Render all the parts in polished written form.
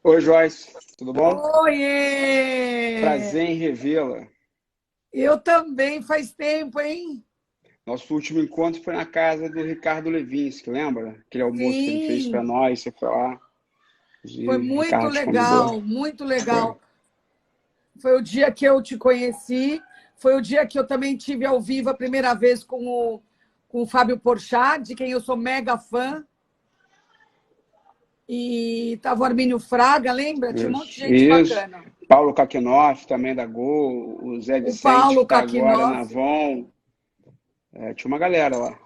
Oi, Joyce, tudo bom? Oiê! Prazer em revê-la. Eu também, faz tempo, hein? Nosso último encontro foi na casa do Ricardo Levinsky, lembra? Aquele almoço que ele fez para Sim, nós, você foi lá, foi e o Ricardo te convidou. muito Foi. legal. Foi o dia que eu te conheci, foi o dia que eu também tive ao vivo a primeira vez com o Fábio Porchat, de quem eu sou mega fã. E tava o Armínio Fraga, lembra? Tinha um monte de Isso, gente isso. bacana. Paulo Kakinoff, também da Gol, o Zé O Vicente, que Paulo está agora na Kakinoff, Avon. Tinha uma galera lá.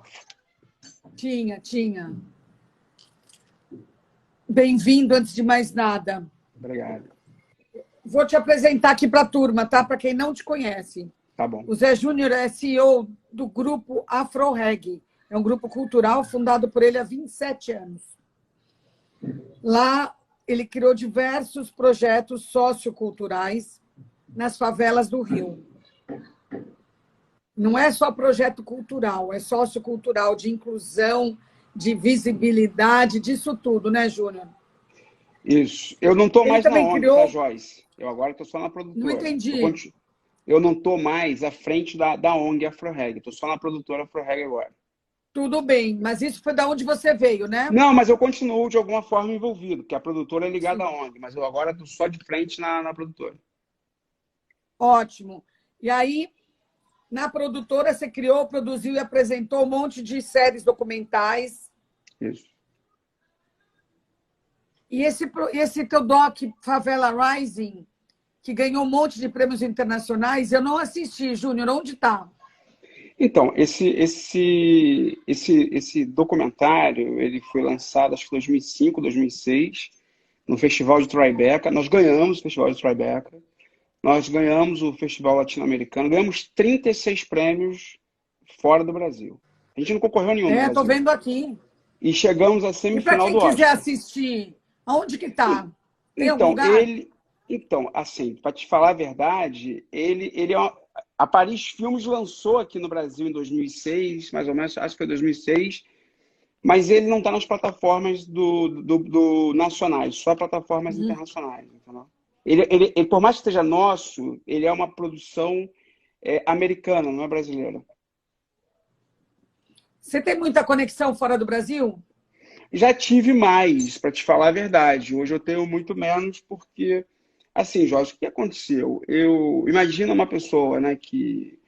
tinha. Bem-vindo, antes de mais nada. Obrigado. Vou te apresentar aqui para a turma, tá? Para quem não te conhece. Tá bom. O Zé Júnior é CEO do grupo Afro Reg. É um grupo cultural fundado por ele há 27 anos. Lá, ele criou diversos projetos socioculturais nas favelas do Rio. Não é só projeto cultural, é sociocultural, de inclusão, de visibilidade, disso tudo, né, Júnior? Isso. Eu não estou Ele mais na também ONG, tá, criou. Joyce? Eu agora estou só na Não produtora. entendi. Eu não estou mais à frente da ONG AfroReg, estou só na produtora AfroReg agora. Tudo bem, mas isso foi da onde você veio, né? Não, mas eu continuo de alguma forma envolvido, porque a produtora é ligada à Sim. ONG, mas eu agora estou só de frente na produtora. Ótimo. E aí, na produtora, você criou, produziu e apresentou um monte de séries documentais. Isso. E esse teu doc, Favela Rising, que ganhou um monte de prêmios internacionais, eu não assisti, Júnior. Onde está? Então, esse documentário, ele foi lançado, acho que em 2005, 2006, no Festival de Tribeca. Nós ganhamos o Festival de Tribeca, nós ganhamos o Festival Latino-Americano, ganhamos 36 prêmios fora do Brasil. A gente não concorreu a nenhum no Estou Brasil. vendo aqui. E chegamos à E para semifinal quem do quiser Oscar. assistir, aonde que está? Tem algum Então, lugar? assim, para te falar a verdade, a Paris Filmes lançou aqui no Brasil em 2006, mais ou menos, acho que foi 2006, mas ele não está nas plataformas do nacionais, só plataformas Uhum. internacionais, entendeu? Por mais que seja nosso, ele é uma produção americana, não é brasileira. Você tem muita conexão fora do Brasil? Já tive mais, para te falar a verdade. Hoje eu tenho muito menos porque, assim, Jorge, o que aconteceu? Eu imagino uma pessoa, né, que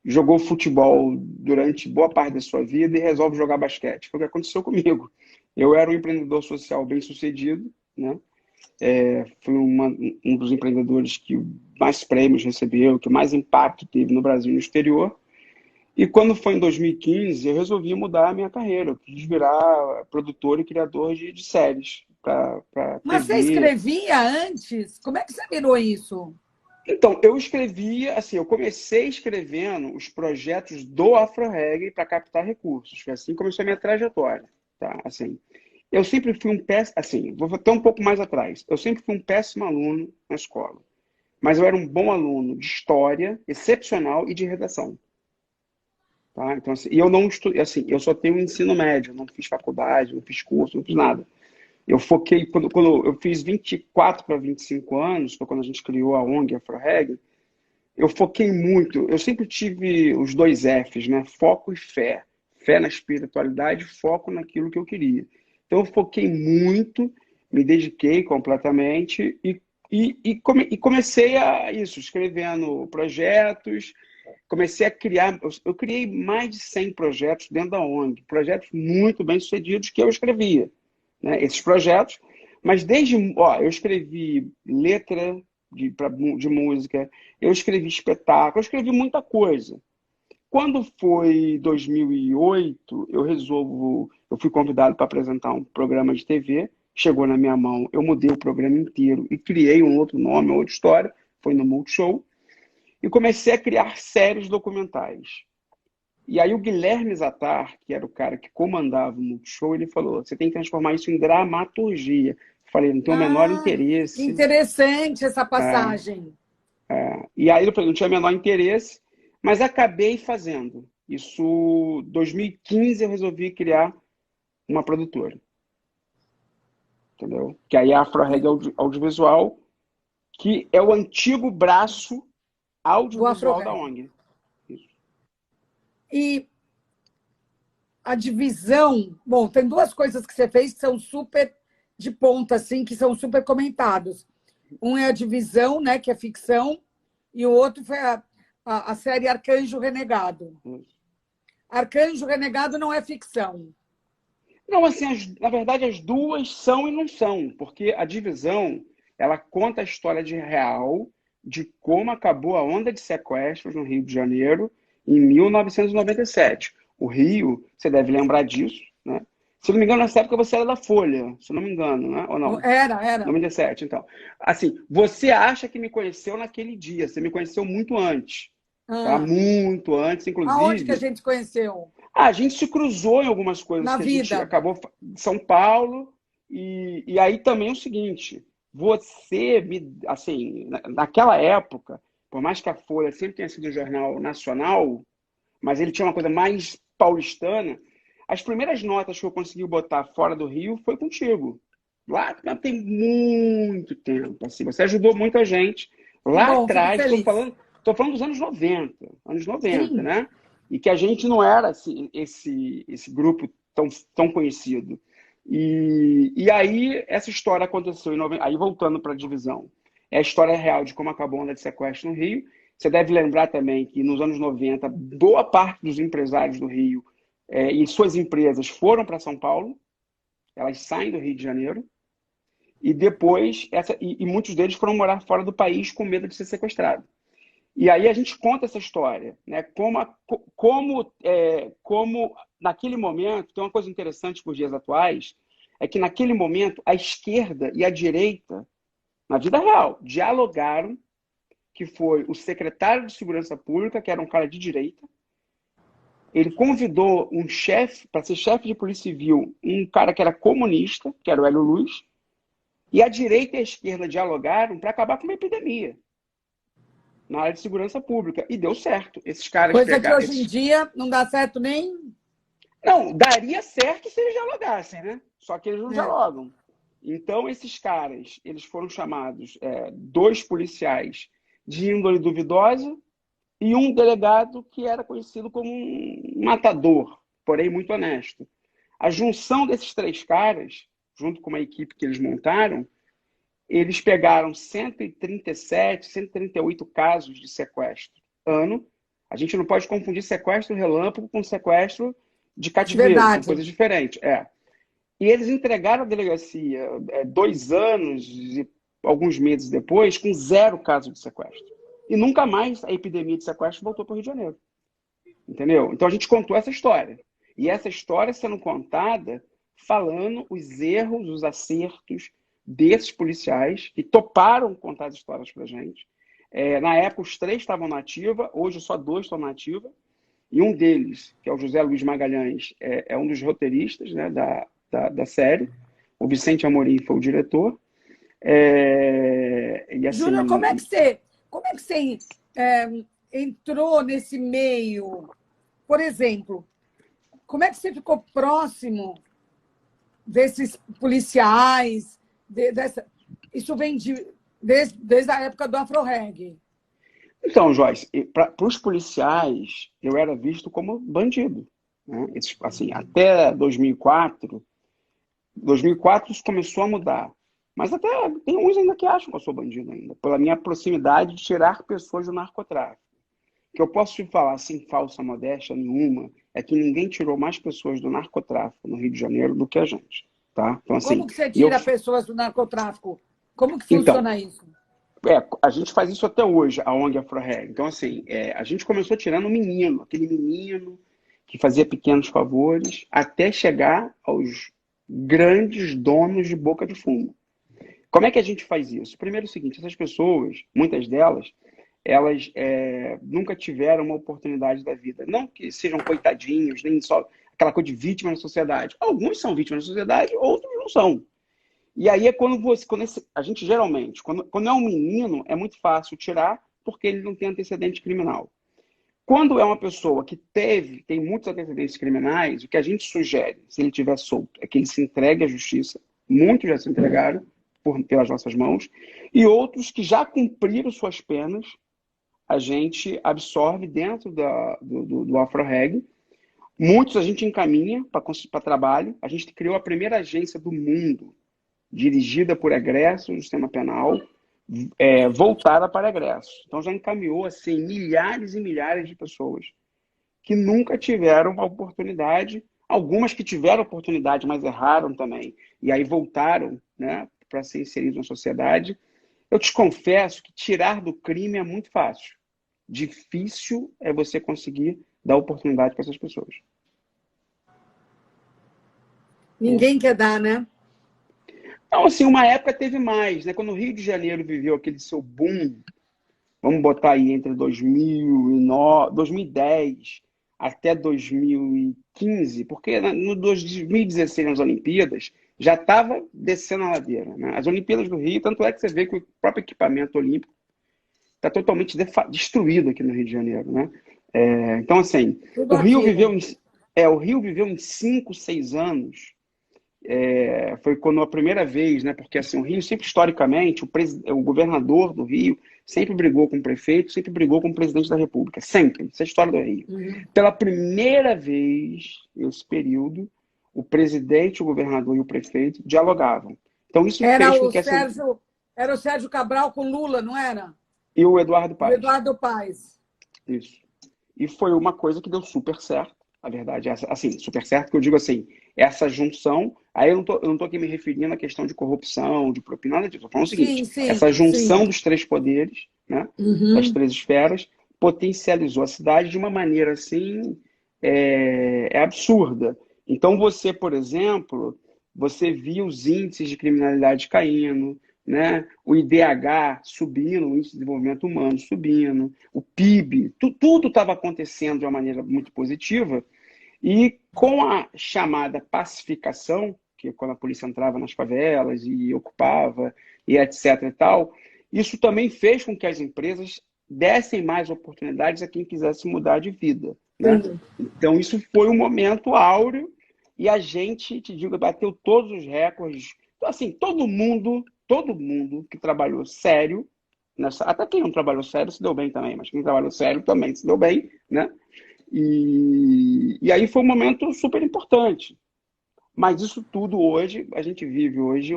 jogou futebol durante boa parte da sua vida e resolve jogar basquete. Foi o que aconteceu comigo. Eu era um empreendedor social bem-sucedido, né? Fui um dos empreendedores que mais prêmios recebeu, que mais impacto teve no Brasil e no exterior. E quando foi em 2015, eu resolvi mudar a minha carreira. Eu quis virar produtor e criador de séries para Mas você TV. escrevia antes? Como é que você virou isso? Então, eu escrevia, assim, eu comecei escrevendo os projetos do AfroReg para captar recursos. Foi assim que começou a minha trajetória, tá? Assim, eu sempre fui um péssimo, assim, vou até um pouco mais atrás. Eu sempre fui um péssimo aluno na escola, mas eu era um bom aluno de história, excepcional e de redação. Tá? Então, assim, e eu não estudei, assim, eu só tenho ensino médio, não fiz faculdade, não fiz curso, não fiz nada. Eu foquei, quando eu fiz 24 para 25 anos, foi quando a gente criou a ONG AfroReg, eu foquei muito, eu sempre tive os dois Fs, né? Foco e fé. Fé na espiritualidade, foco naquilo que eu queria. Então eu foquei muito, me dediquei completamente e comecei a isso, escrevendo projetos, comecei a criar, eu criei mais de 100 projetos dentro da ONG, projetos muito bem sucedidos que eu escrevia, né, esses projetos, mas eu escrevi letra de música, eu escrevi espetáculo, eu escrevi muita coisa. Quando foi 2008, eu fui convidado para apresentar um programa de TV, chegou na minha mão, eu mudei o programa inteiro e criei um outro nome, outra história, foi no Multishow, e comecei a criar séries documentais. E aí o Guilherme Zatar, que era o cara que comandava o Multishow, ele falou, você tem que transformar isso em dramaturgia. Eu falei, não tenho o menor Ah, que interesse. interessante essa É, passagem. E aí eu falei, não tinha o menor interesse, mas acabei fazendo. Isso, 2015, eu resolvi criar uma produtora. entendeu? Que aí é a AfroReg Audiovisual, que é o antigo braço audiovisual da ONG. Isso. E a divisão... Bom, tem duas coisas que você fez que são super de ponta, assim, que são super comentados. Um é a divisão, né, que é ficção, e o outro foi a série Arcanjo Renegado. Arcanjo Renegado não é ficção. Não, assim, na verdade, as duas são e não são, porque a divisão, ela conta a história real de como acabou a onda de sequestros no Rio de Janeiro em 1997. O Rio, você deve lembrar disso, né? Se não me engano, nessa época você era da Folha, se não me engano, né? Ou não? Era. 97, então. Assim, você acha que me conheceu naquele dia, você me conheceu muito antes. Tá? Muito antes, inclusive. Aonde que a gente conheceu? A gente se cruzou em algumas coisas Na que vida. A gente acabou de São Paulo. E aí também é o seguinte, você, assim, naquela época, por mais que a Folha sempre tenha sido um jornal nacional, mas ele tinha uma coisa mais paulistana, as primeiras notas que eu consegui botar fora do Rio foi contigo. Lá tem muito tempo. Assim, você ajudou muita gente. Lá bom, atrás, estou falando dos anos 90, Sim. né? E que a gente não era esse grupo tão conhecido. E aí, essa história aconteceu em 90. Aí, voltando para a divisão, é a história real de como acabou a onda de sequestro no Rio. Você deve lembrar também que nos anos 90, boa parte dos empresários do Rio e suas empresas foram para São Paulo, elas saem do Rio de Janeiro, e depois, e muitos deles foram morar fora do país com medo de ser sequestrado. E aí a gente conta essa história, né? Como naquele momento, tem uma coisa interessante para os dias atuais, é que naquele momento a esquerda e a direita, na vida real, dialogaram, que foi o secretário de Segurança Pública, que era um cara de direita. Ele convidou um chefe, para ser chefe de polícia civil, um cara que era comunista, que era o Hélio Luz, e a direita e a esquerda dialogaram para acabar com uma epidemia na área de segurança pública. E deu certo. Esses caras Coisa que hoje em dia não dá certo nem... Não, daria certo se eles dialogassem, né? Só que eles não dialogam. Então, esses caras, eles foram chamados, 2 policiais de índole duvidosa e um delegado que era conhecido como um matador, porém muito honesto. A junção desses 3 caras, junto com uma equipe que eles montaram, eles pegaram 137, 138 casos de sequestro ano. A gente não pode confundir sequestro relâmpago com sequestro de cativeiro, são coisas diferentes. E eles entregaram a delegacia 2 anos e alguns meses depois com 0 casos de sequestro. E nunca mais a epidemia de sequestro voltou para o Rio de Janeiro. Entendeu? Então a gente contou essa história. E essa história sendo contada falando os erros, os acertos desses policiais que toparam contar as histórias para a gente. Na época, os 3 estavam na ativa, hoje só 2 estão na ativa. E um deles, que é o José Luiz Magalhães, é um dos roteiristas, né, da série. O Vicente Amorim foi o diretor. E assim, Júnior, como é que você entrou nesse meio? Por exemplo, como é que você ficou próximo desses policiais? Isso vem desde a época do AfroReg. Então, Joyce, para os policiais, eu era visto como bandido. Né? Assim, até 2004 isso começou a mudar. Mas até tem uns ainda que acham que eu sou bandido ainda, pela minha proximidade de tirar pessoas do narcotráfico. O que eu posso te falar, sem falsa modéstia nenhuma, é que ninguém tirou mais pessoas do narcotráfico no Rio de Janeiro do que a gente. Tá? Então, assim, como que você tira pessoas do narcotráfico? Como que funciona isso? A gente faz isso até hoje, a ONG AfroReg. Então, assim, a gente começou tirando um menino, aquele menino que fazia pequenos favores, até chegar aos grandes donos de boca de fumo. Como é que a gente faz isso? Primeiro é o seguinte, essas pessoas, muitas delas, elas nunca tiveram uma oportunidade da vida. Não que sejam coitadinhos, nem só aquela coisa de vítima na sociedade. Alguns são vítimas da sociedade, outros não são. E aí é a gente geralmente, quando é um menino, é muito fácil tirar, porque ele não tem antecedente criminal. Quando é uma pessoa que tem muitos antecedentes criminais, o que a gente sugere, se ele estiver solto, é que ele se entregue à justiça, muitos já se entregaram pelas nossas mãos, e outros que já cumpriram suas penas, a gente absorve dentro do AfroReg. Muitos a gente encaminha para trabalho. A gente criou a primeira agência do mundo, dirigida por egressos do sistema penal, voltada para egressos. Então já encaminhou assim, milhares e milhares de pessoas que nunca tiveram a oportunidade, algumas que tiveram oportunidade, mas erraram também, e aí voltaram, né, para ser inseridos na sociedade. Eu te confesso que tirar do crime é muito fácil. Difícil é você conseguir dar oportunidade para essas pessoas. Ninguém quer dar, né? Então, assim, uma época teve mais, né? Quando o Rio de Janeiro viveu aquele seu boom, vamos botar aí entre 2009, 2010 até 2015, porque no 2016, nas Olimpíadas, já estava descendo a ladeira, né? As Olimpíadas do Rio, tanto é que você vê que o próprio equipamento olímpico está totalmente destruído aqui no Rio de Janeiro, né? Então, assim, Tudo o Rio viveu em 5, 6 anos. Foi quando a primeira vez, né? Porque assim, o Rio sempre, historicamente, o governador do Rio sempre brigou com o prefeito, sempre brigou com o presidente da República. Sempre. Essa é a história do Rio. Pela primeira vez, nesse período, o presidente, o governador e o prefeito dialogavam. Então, isso fez com que Era o Sérgio Cabral com Lula, não era? E o Eduardo Paes. O Eduardo Paes. Isso. E foi uma coisa que deu super certo, a verdade é assim, super certo, que eu digo assim, essa junção, aí eu não tô aqui me referindo à questão de corrupção, de propina, nada disso, eu tô falando o seguinte, essa junção dos três poderes, né, das três esferas, potencializou a cidade de uma maneira assim, absurda. Então você, por exemplo, você via os índices de criminalidade caindo, né? O IDH subindo, o Índice de Desenvolvimento Humano subindo, o PIB, tudo estava acontecendo de uma maneira muito positiva. E com a chamada pacificação, que é quando a polícia entrava nas favelas e ocupava, e etc. e tal, isso também fez com que as empresas dessem mais oportunidades a quem quisesse mudar de vida, né? Então, isso foi um momento áureo e a gente, te digo, bateu todos os recordes. Então, assim, todo mundo que trabalhou sério, até quem não trabalhou sério se deu bem também, mas quem trabalhou sério também se deu bem, né? E aí foi um momento super importante. Mas isso tudo hoje, a gente vive hoje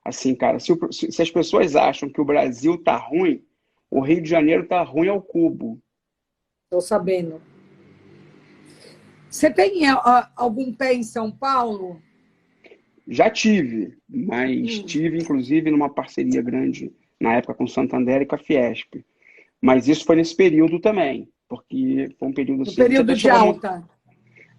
assim, cara, se as pessoas acham que o Brasil tá ruim, o Rio de Janeiro tá ruim ao cubo. Estou sabendo. Você tem algum pé em São Paulo? Já tive, mas tive, inclusive, numa parceria grande, na época, com o Santander e com a Fiesp. Mas isso foi nesse período também, porque foi um período assim... No período de alta.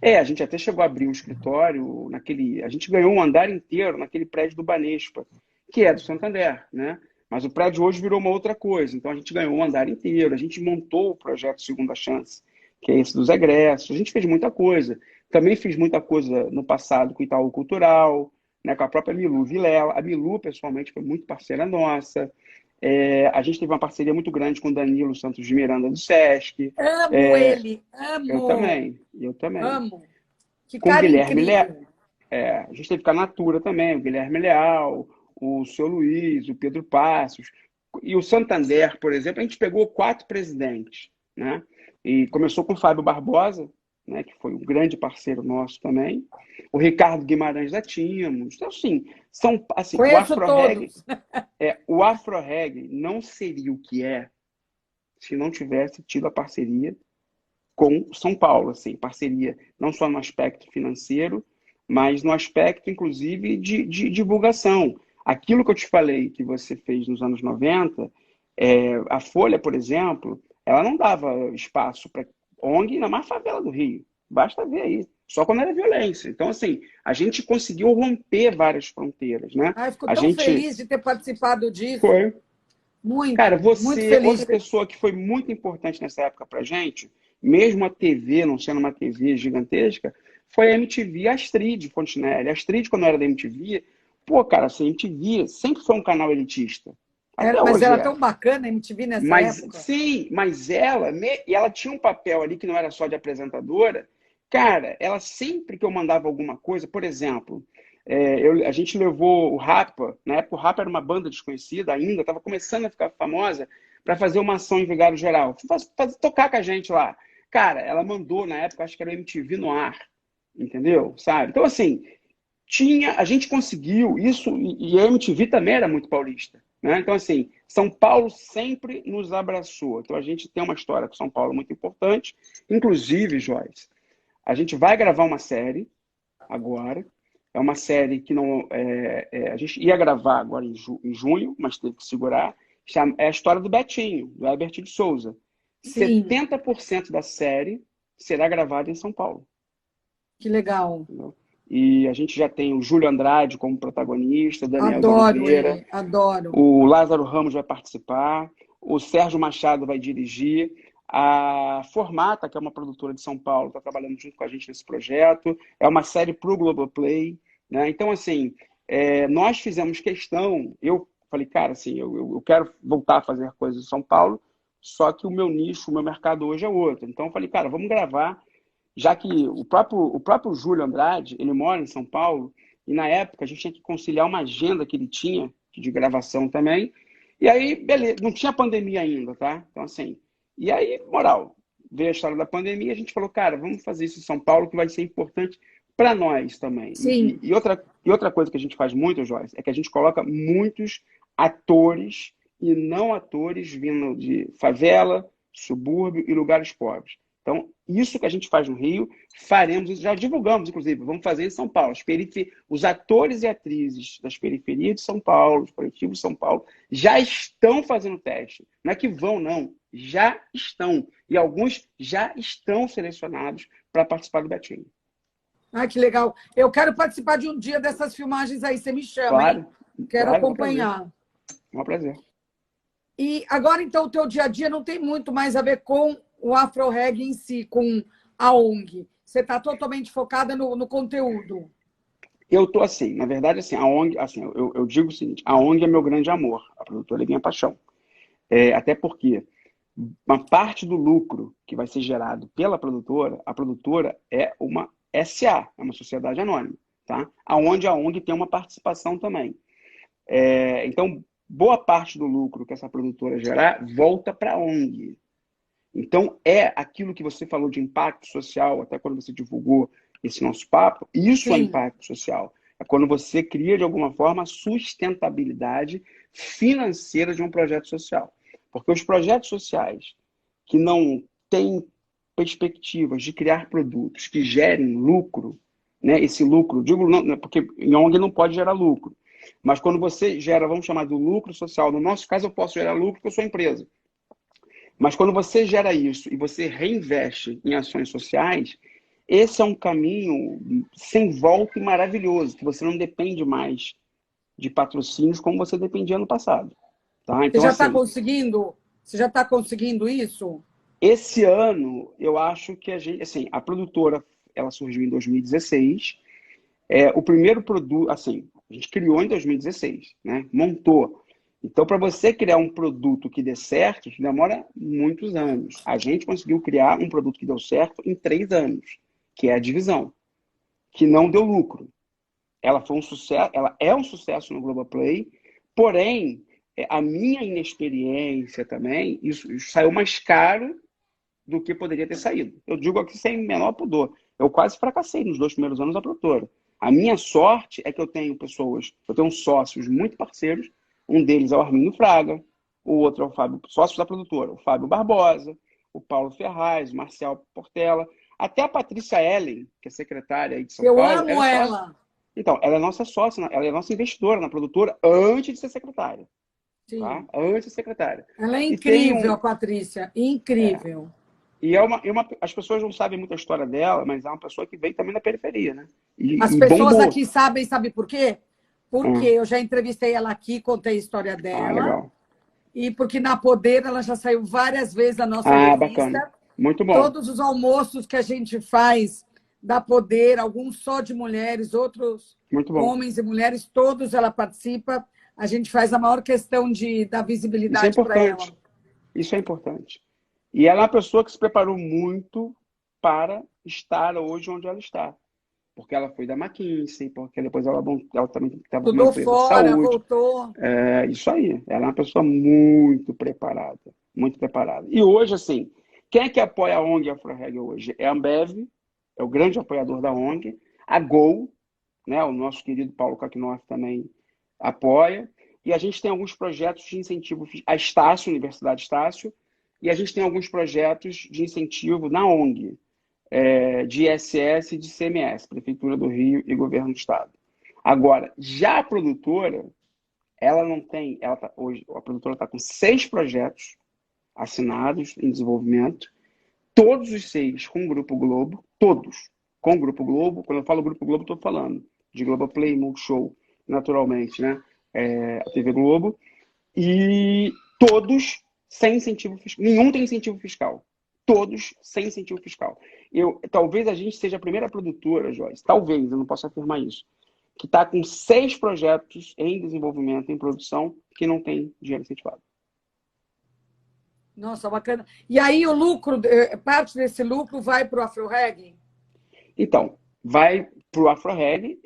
A gente até chegou a abrir um escritório naquele... A gente ganhou um andar inteiro naquele prédio do Banespa, que é do Santander, né? Mas o prédio hoje virou uma outra coisa. Então, a gente ganhou um andar inteiro, a gente montou o projeto Segunda Chance, que é esse dos egressos. A gente fez muita coisa. Também fiz muita coisa no passado com o Itaú Cultural, né, com a própria Milu Vilela. A Milu, pessoalmente, foi muito parceira nossa. A gente teve uma parceria muito grande com o Danilo Santos de Miranda do Sesc. Amo ele, amo. Eu também. Amo. Que com o cara Guilherme incrível. A gente teve com a Natura também, o Guilherme Leal, o seu Luiz, o Pedro Passos. E o Santander, por exemplo, a gente pegou 4 presidentes, né? E começou com o Fábio Barbosa, né, que foi um grande parceiro nosso também. O Ricardo Guimarães da Timos. Então, assim, o AfroReg não seria o que é se não tivesse tido a parceria com São Paulo, assim, parceria não só no aspecto financeiro, mas no aspecto, inclusive, de divulgação. Aquilo que eu te falei que você fez nos anos 90, a Folha, por exemplo, ela não dava espaço para ONG na mais favela do Rio. Basta ver aí. Só quando era violência. Então, assim, a gente conseguiu romper várias fronteiras, né? Eu fico tão feliz de ter participado disso. Foi. Muito. Cara, muito feliz. Outra pessoa que foi muito importante nessa época pra gente, mesmo a TV não sendo uma TV gigantesca, foi a MTV, a Astrid Fontinelli. A Astrid, quando era da MTV, cara, assim, a MTV sempre foi um canal elitista. Mas era tão bacana a MTV nessa época. Sim, mas ela tinha um papel ali que não era só de apresentadora. Cara, ela sempre que eu mandava alguma coisa, por exemplo, A gente levou o Rapa, na época o Rapa era uma banda desconhecida ainda, estava começando a ficar famosa, para fazer uma ação em Vigário Geral. Tocar com a gente lá. Cara, ela mandou, na época, acho que era o MTV no ar, entendeu? Sabe? Então, assim, a gente conseguiu isso, e a MTV também era muito paulista, né? Então, assim, São Paulo sempre nos abraçou. Então, a gente tem uma história com São Paulo muito importante. Inclusive, Joyce, a gente vai gravar uma série agora. É uma série que não. A gente ia gravar agora em junho, mas teve que segurar. É a história do Betinho, do Herbert de Souza. Sim. 70% da série será gravada em São Paulo. Que legal. Entendeu? E a gente já tem o Júlio Andrade como protagonista, Daniel de Adoro Oliveira, ele, adoro. o Lázaro Ramos vai participar, o Sérgio Machado vai dirigir, a Formata, que é uma produtora de São Paulo, está trabalhando junto com a gente nesse projeto, é uma série para o Globoplay, né? Então, assim, nós fizemos questão, eu falei, cara, assim, eu quero voltar a fazer coisas em São Paulo, só que o meu nicho, o meu mercado hoje é outro. Então, eu falei, cara, vamos gravar, já que o próprio Júlio Andrade, ele mora em São Paulo, e na época a gente tinha que conciliar uma agenda que ele tinha, de gravação também, e aí, beleza, não tinha pandemia ainda, tá? Então, assim, e aí, moral, veio a história da pandemia, a gente falou, cara, vamos fazer isso em São Paulo, que vai ser importante para nós também. Sim. E outra coisa que a gente faz muito, Joyce, é que a gente coloca muitos atores e não atores vindo de favela, subúrbio e lugares pobres. Então, isso que a gente faz no Rio, faremos, já divulgamos, inclusive, vamos fazer em São Paulo. Os atores e atrizes das periferias de São Paulo, os coletivos de São Paulo, já estão fazendo teste. Não é que vão, não. Já estão. E alguns já estão selecionados para participar do Betinho. Ah, que legal. Eu quero participar de um dia dessas filmagens aí, você me chama, Claro, hein? Quero acompanhar. É um prazer. E agora, então, o teu dia a dia não tem muito mais a ver com o Afro-Reg em si, com a ONG. Você está totalmente focada no conteúdo. Eu tô assim, na verdade, assim, a ONG, assim, eu digo o seguinte, a ONG é meu grande amor, a produtora é minha paixão. Até porque uma parte do lucro que vai ser gerado pela produtora, a produtora é uma SA, é uma sociedade anônima, tá? Onde a ONG tem uma participação também. Então, boa parte do lucro que essa produtora gerar volta para a ONG. Então, é aquilo que você falou de impacto social, até quando você divulgou esse nosso papo, isso Sim. É impacto social. É quando você cria, de alguma forma, a sustentabilidade financeira de um projeto social. Porque os projetos sociais que não têm perspectivas de criar produtos que gerem lucro, né? Esse lucro, digo não, porque em ONG não pode gerar lucro, mas quando você gera, vamos chamar do lucro social, no nosso caso eu posso gerar lucro porque eu sou empresa. Mas quando você gera isso e você reinveste em ações sociais, esse é um caminho sem volta e maravilhoso, que você não depende mais de patrocínios como você dependia no passado. Tá? Então, Você já está assim, conseguindo? Você já está conseguindo isso? esse ano, eu acho que a produtora, ela surgiu em 2016. O primeiro produto, assim, a gente criou em 2016, né? Montou. Então, para você criar um produto que dê certo, isso demora muitos anos. A gente conseguiu criar um produto que deu certo em 3 anos, que é a divisão, que não deu lucro. Ela foi um sucesso, ela é um sucesso no Globoplay, porém, a minha inexperiência também, isso saiu mais caro do que poderia ter saído. Eu digo aqui sem menor pudor. Eu quase fracassei nos 2 primeiros anos da produtora. A minha sorte é que eu tenho sócios muito parceiros. Um deles é o Arminio Fraga, o outro é o Fábio, sócio da produtora, o Fábio Barbosa, o Paulo Ferraz, o Marcel Portela, até a Patrícia Ellen, que é secretária aí de São Paulo. Eu amo ela. Então, ela é nossa sócia, ela é nossa investidora na produtora antes de ser secretária. Sim. Tá? Antes de ser secretária. Ela é incrível, a Patrícia. Incrível. E as pessoas não sabem muito a história dela, mas é uma pessoa que vem também da periferia, né? As pessoas aqui sabem, sabe por quê? Porque eu já entrevistei ela aqui, contei a história dela. Legal. E porque na Poder ela já saiu várias vezes na nossa revista. Bacana. Muito bom. Todos os almoços que a gente faz da Poder, alguns só de mulheres, outros homens e mulheres, todos ela participa. A gente faz a maior questão de dar visibilidade para ela. Isso é importante. E ela é uma pessoa que se preparou muito para estar hoje onde ela está. porque ela foi da McKinsey, porque depois ela também estava numa Estudou empresa de fora, saúde. voltou. É isso aí. Ela é uma pessoa muito preparada, muito preparada. E hoje, assim, quem é que apoia a ONG AfroReg hoje? É a Ambev, é o grande apoiador da ONG, a Gol, né, o nosso querido Paulo Kakinoff também apoia, e a gente tem alguns projetos de incentivo, a Estácio, Universidade Estácio, e a gente tem alguns projetos de incentivo na ONG, de ISS e de CMS, Prefeitura do Rio e Governo do Estado. Agora, já a produtora, ela não tem, hoje a produtora está com 6 projetos assinados em desenvolvimento, todos os 6 com o Grupo Globo, todos com o Grupo Globo. Quando eu falo Grupo Globo, estou falando de Globoplay, Multishow, naturalmente, né? A TV Globo, e todos sem incentivo fiscal. Nenhum tem incentivo fiscal. Todos sem incentivo fiscal. Talvez a gente seja a primeira produtora, Joyce, talvez, eu não posso afirmar isso, que está com 6 projetos em desenvolvimento, em produção, que não tem dinheiro incentivado. Nossa, bacana. E aí o lucro, parte desse lucro vai para o AfroReg? Então, vai para o AfroReg,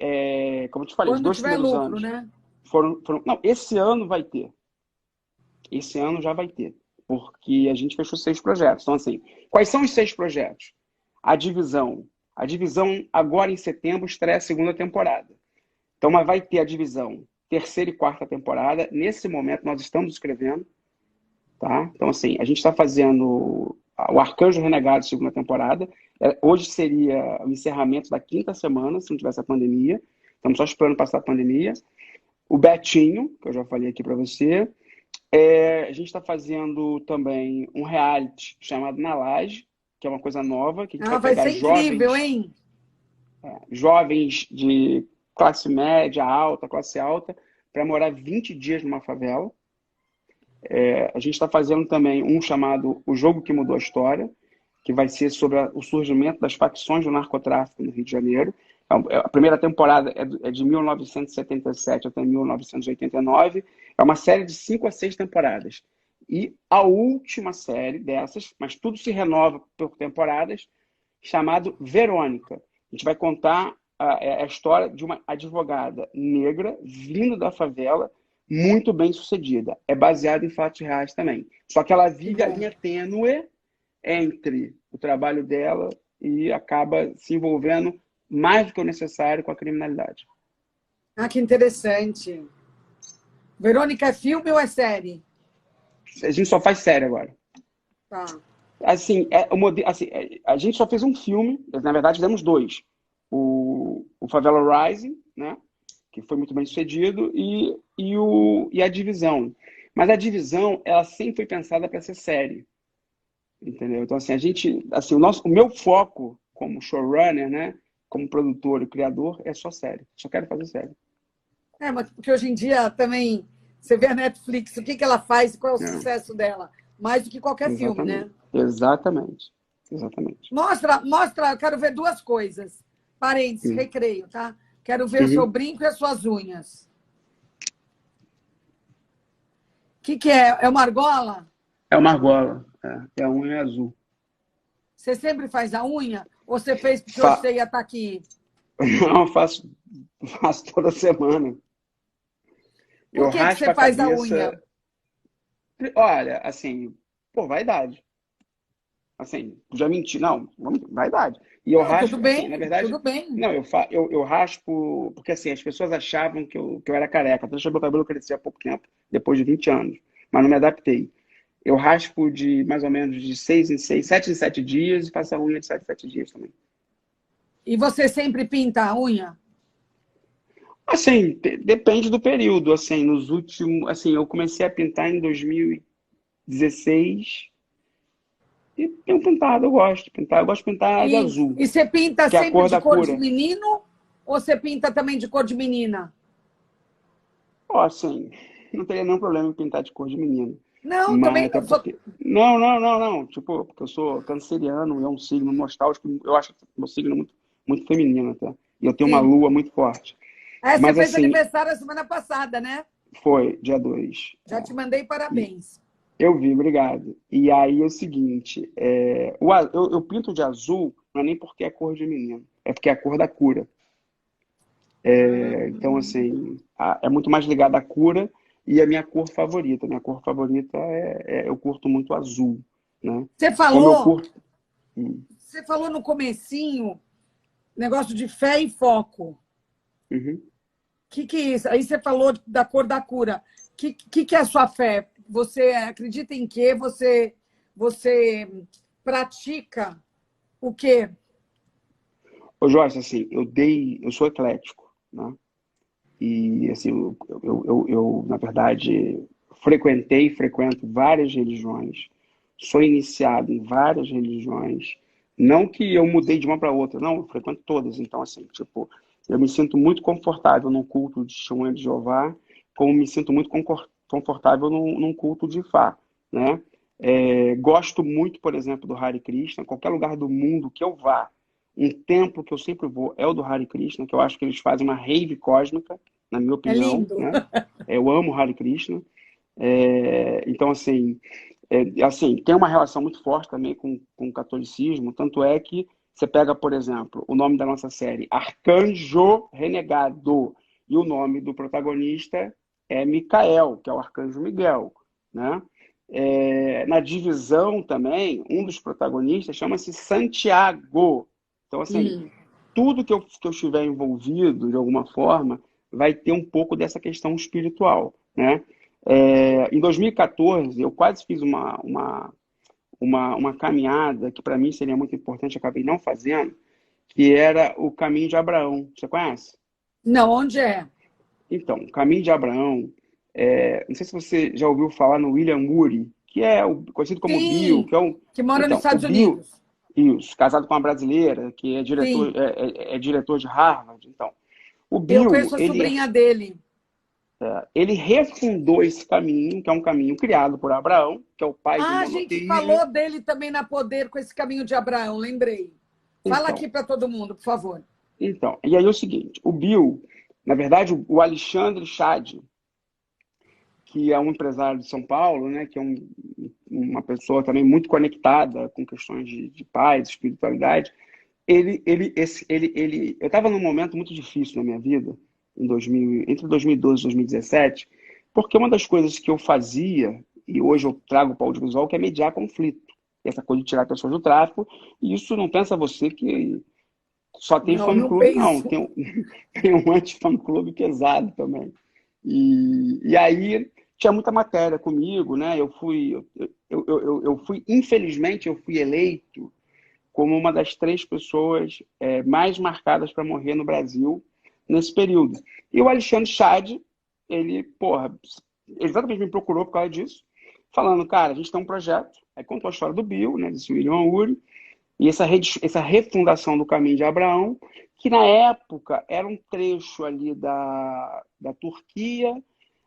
como eu te falei, os Quando 2 tiver primeiros lucro, anos né? foram... Não, esse ano vai ter. Esse ano já vai ter, porque a gente fechou 6 projetos. Então, assim, quais são os 6 projetos? A divisão. A divisão, agora em setembro, estreia a segunda temporada. Então, mas vai ter a divisão terceira e quarta temporada. Nesse momento, nós estamos escrevendo. Tá? Então, assim, a gente está fazendo o Arcanjo Renegado, segunda temporada. Hoje seria o encerramento da 5ª semana, se não tivesse a pandemia. Estamos só esperando passar a pandemia. O Betinho, que eu já falei aqui para você. A gente está fazendo também um reality chamado Na Laje, que é uma coisa nova, que a gente vai Vai pegar ser incrível, jovens, hein? jovens de classe média, alta, classe alta, para morar 20 dias numa favela. A gente está fazendo também um chamado O Jogo que Mudou a História, que vai ser sobre o surgimento das facções do narcotráfico no Rio de Janeiro. A primeira temporada é de 1977 até 1989. É uma série de 5 a 6 temporadas. E a última série dessas, mas tudo se renova por temporadas, chamado Verônica. A gente vai contar a história de uma advogada negra vindo da favela, muito bem sucedida. É baseado em fatos reais também. Só que ela vive a linha tênue entre o trabalho dela e acaba se envolvendo mais do que o necessário com a criminalidade. Ah, que interessante. Verônica, é filme ou é série? A gente só faz série agora. Tá. Assim, a gente só fez um filme, na verdade fizemos 2. O Favela Rising, né? Que foi muito bem sucedido, e a Divisão. Mas a Divisão, ela sempre foi pensada para ser série. Entendeu? Então, assim, o meu foco como showrunner, né? Como produtor e criador, é só série. Só quero fazer série. Mas porque hoje em dia também você vê a Netflix, o que ela faz e qual é o É, sucesso dela, mais do que qualquer filme, né? Exatamente. Mostra, eu quero ver 2 coisas. Parênteses, recreio, tá? Quero ver o seu brinco e as suas unhas. O que é? É uma argola? É uma argola. É a unha azul. Você sempre faz a unha? Ou você fez porque hoje você ia estar aqui? Não, faço toda semana. Por que raspo você a faz a cabeça. unha? Olha, assim, vaidade. Assim, já menti. Não, vaidade. E eu Não, raspo, tudo assim, na bem, verdade, tudo bem. não, eu raspo, porque assim, as pessoas achavam que eu era careca. Deixa meu cabelo crescer há pouco tempo, depois de 20 anos, mas não me adaptei. Eu raspo de mais ou menos de 6 em 6, 7 em 7 dias e faço a unha de 7 em 7 dias também. E você sempre pinta a unha? Assim, depende do período, assim, nos últimos, assim, eu comecei a pintar em 2016 e tenho pintado, eu gosto de pintar, de azul, E você pinta que é a sempre cor de da cor de cura. menino ou você pinta também de cor de menina? Ó, assim, não teria nenhum problema em pintar de cor de menino. Não, Mas também até não sou. porque. Não, não, não, não. Tipo, porque eu sou canceriano, é um signo nostálgico. Eu acho meu signo muito, muito feminino até. E eu tenho uma Sim. lua muito forte. Você Mas fez assim, aniversário a semana passada, né? foi dia 2. Já te mandei E parabéns. eu vi, obrigado. E aí é o seguinte: eu pinto de azul, não é nem porque é cor de menino, é porque é a cor da cura. Então, assim, é muito mais ligado à cura e a minha cor favorita. Minha cor favorita eu curto muito azul, né? Você Como eu falou, curto... Hum, você falou no comecinho, negócio de fé e foco. uhum. Que é isso? Aí você falou da cor da cura. Que é a sua fé? Você acredita em quê? Você pratica o quê? Ô, Joyce, assim, eu sou eclético, né? E, assim, na verdade, frequento várias religiões, sou iniciado em várias religiões. Não que eu mudei de uma para outra, não, eu frequento todas. Então, assim, tipo, eu me sinto muito confortável num culto de Testemunha de Jeová, como me sinto muito confortável num culto de Fá, né? Gosto muito, por exemplo, do Hare Krishna. Qualquer lugar do mundo que eu vá, um templo que eu sempre vou é o do Hare Krishna, que eu acho que eles fazem uma rave cósmica, na minha É opinião, lindo. né? Eu amo Hare Krishna. Então, assim, tem uma relação muito forte também com o catolicismo, tanto é que você pega, por exemplo, o nome da nossa série, Arcanjo Renegado, e o nome do protagonista é Micael, que é o Arcanjo Miguel, né? Na divisão também, um dos protagonistas chama-se Santiago. Então, assim, Hum. tudo que eu estiver envolvido, de alguma forma, vai ter um pouco dessa questão espiritual, né? Em 2014, eu quase fiz uma caminhada que para mim seria muito importante, acabei não fazendo, que era o Caminho de Abraão. Você conhece? Não, onde é? Então, o Caminho de Abraão, não sei se você já ouviu falar no William Ury, que é conhecido como Bill, Sim, que é um... que mora nos Então, o Estados Bill, Unidos. isso, casado com uma brasileira, que é Sim, diretor de Harvard. Então, o eu Bill, conheço a sobrinha dele. ele refundou esse caminho, que é um caminho criado por Abraão, que é o pai do Ah, a gente monoteísmo. falou dele também na Poder com esse caminho de Abraão, lembrei. Fala Então, aqui para todo mundo, por favor. e aí é o seguinte, o Bill, na verdade, o Alexandre Chad, que é um empresário de São Paulo, né, que é uma pessoa também muito conectada com questões de paz, espiritualidade, eu estava num momento muito difícil na minha vida, entre 2012 e 2017, porque uma das coisas que eu fazia, e hoje eu trago para o audiovisual, que é mediar conflito. Essa coisa de tirar pessoas do tráfico, e isso não pensa você que só tem Não, não fã-clube, não. penso. Tem um anti-fã-clube pesado também. E aí tinha muita matéria comigo, né? Infelizmente, eu fui eleito como uma das 3 pessoas mais marcadas para morrer no Brasil nesse período. E o Alexandre Chad, ele, porra, exatamente me procurou por causa disso, falando, cara, a gente tem um projeto. Aí contou a história do Bill, né, desse William Ury, e essa refundação do Caminho de Abraão, que na época era um trecho ali da Turquia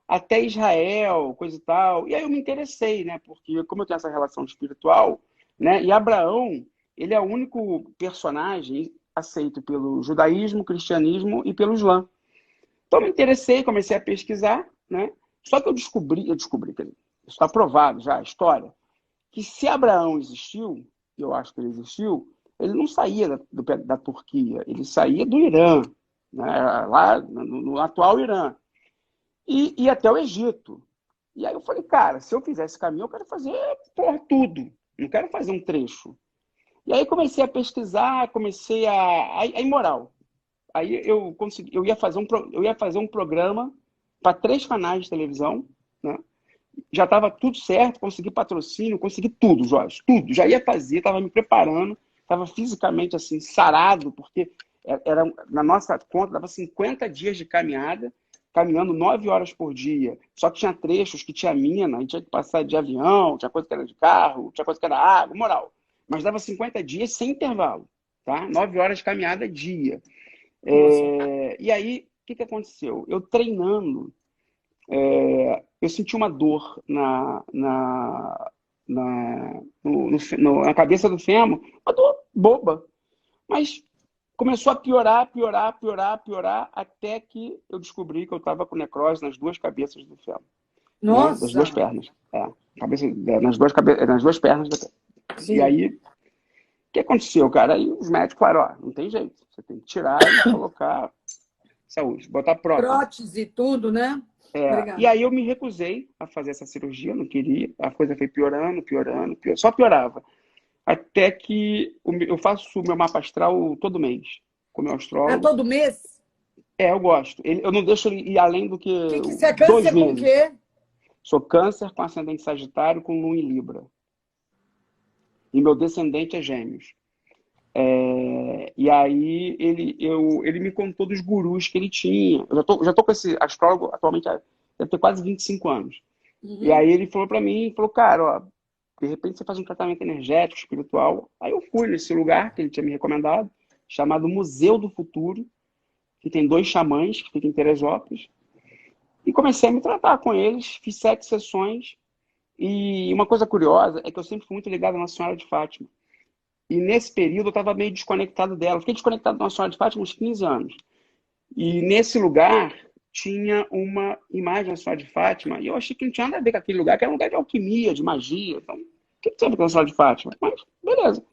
até Israel, coisa e tal. E aí eu me interessei, né? Porque como eu tenho essa relação espiritual, né? E Abraão, ele é o único personagem aceito pelo judaísmo, cristianismo e pelo islã. Então eu me interessei, comecei a pesquisar, né? Só que eu descobri, quer dizer, isso está provado já, a história, que se Abraão existiu, eu acho que ele existiu, ele não saía da Turquia, ele saía do Irã, né? Lá no atual Irã, e ia até o Egito. E aí eu falei, cara, se eu fizer esse caminho, eu quero fazer por tudo, não quero fazer um trecho. E aí comecei a pesquisar, comecei a imoral. Aí eu consegui, eu ia fazer um programa para 3 canais de televisão, né? Já estava tudo certo, consegui patrocínio, consegui tudo, Jorge, tudo. Já ia fazer, estava me preparando, estava fisicamente assim, sarado, porque na nossa conta dava 50 dias de caminhada, caminhando 9 horas por dia. Só que tinha trechos que tinha mina, a gente tinha que passar de avião, tinha coisa que era de carro, tinha coisa que era água, moral. Mas dava 50 dias sem intervalo, tá? 9 horas de caminhada dia. Nossa. E aí, o que aconteceu? Eu treinando, eu senti uma dor na cabeça do fêmur, uma dor boba. Mas começou a piorar, piorar, piorar, piorar, até que eu descobri que eu estava com necrose nas 2 cabeças do fêmur, né? Das 2 pernas. Nas duas pernas. E Sim. aí, o que aconteceu, cara? Aí os médicos falaram, ó, não tem jeito, você tem que tirar e colocar Saúde, botar prótese. Prótese e tudo, né? E aí eu me recusei a fazer essa cirurgia, eu não queria. A coisa foi piorando, só piorava. Até que eu faço o meu mapa astral todo mês, com o meu É astrólogo. todo mês? Eu gosto. Eu não deixo ele ir além do que Você é 2 câncer com o meses. quê? Sou câncer com ascendente sagitário com lua em Libra. E meu descendente é gêmeos. E aí ele me contou dos gurus que ele tinha. Eu já tô com esse astrólogo atualmente, deve ter quase 25 anos. E aí ele falou para mim, falou, cara, ó, de repente você faz um tratamento energético, espiritual. Aí eu fui nesse lugar que ele tinha me recomendado, chamado Museu do Futuro, que tem 2 xamãs, que fica em Teresópolis. E comecei a me tratar com eles, fiz 7 sessões. E uma coisa curiosa é que eu sempre fui muito ligado à Nossa Senhora de Fátima. E nesse período eu estava meio desconectado dela. Fiquei desconectado da Nossa Senhora de Fátima uns 15 anos. E nesse lugar tinha uma imagem da Nossa Senhora de Fátima. E eu achei que não tinha nada a ver com aquele lugar, que era um lugar de alquimia, de magia. Então, o que tem a ver com a Nossa Senhora de Fátima? Mas, beleza.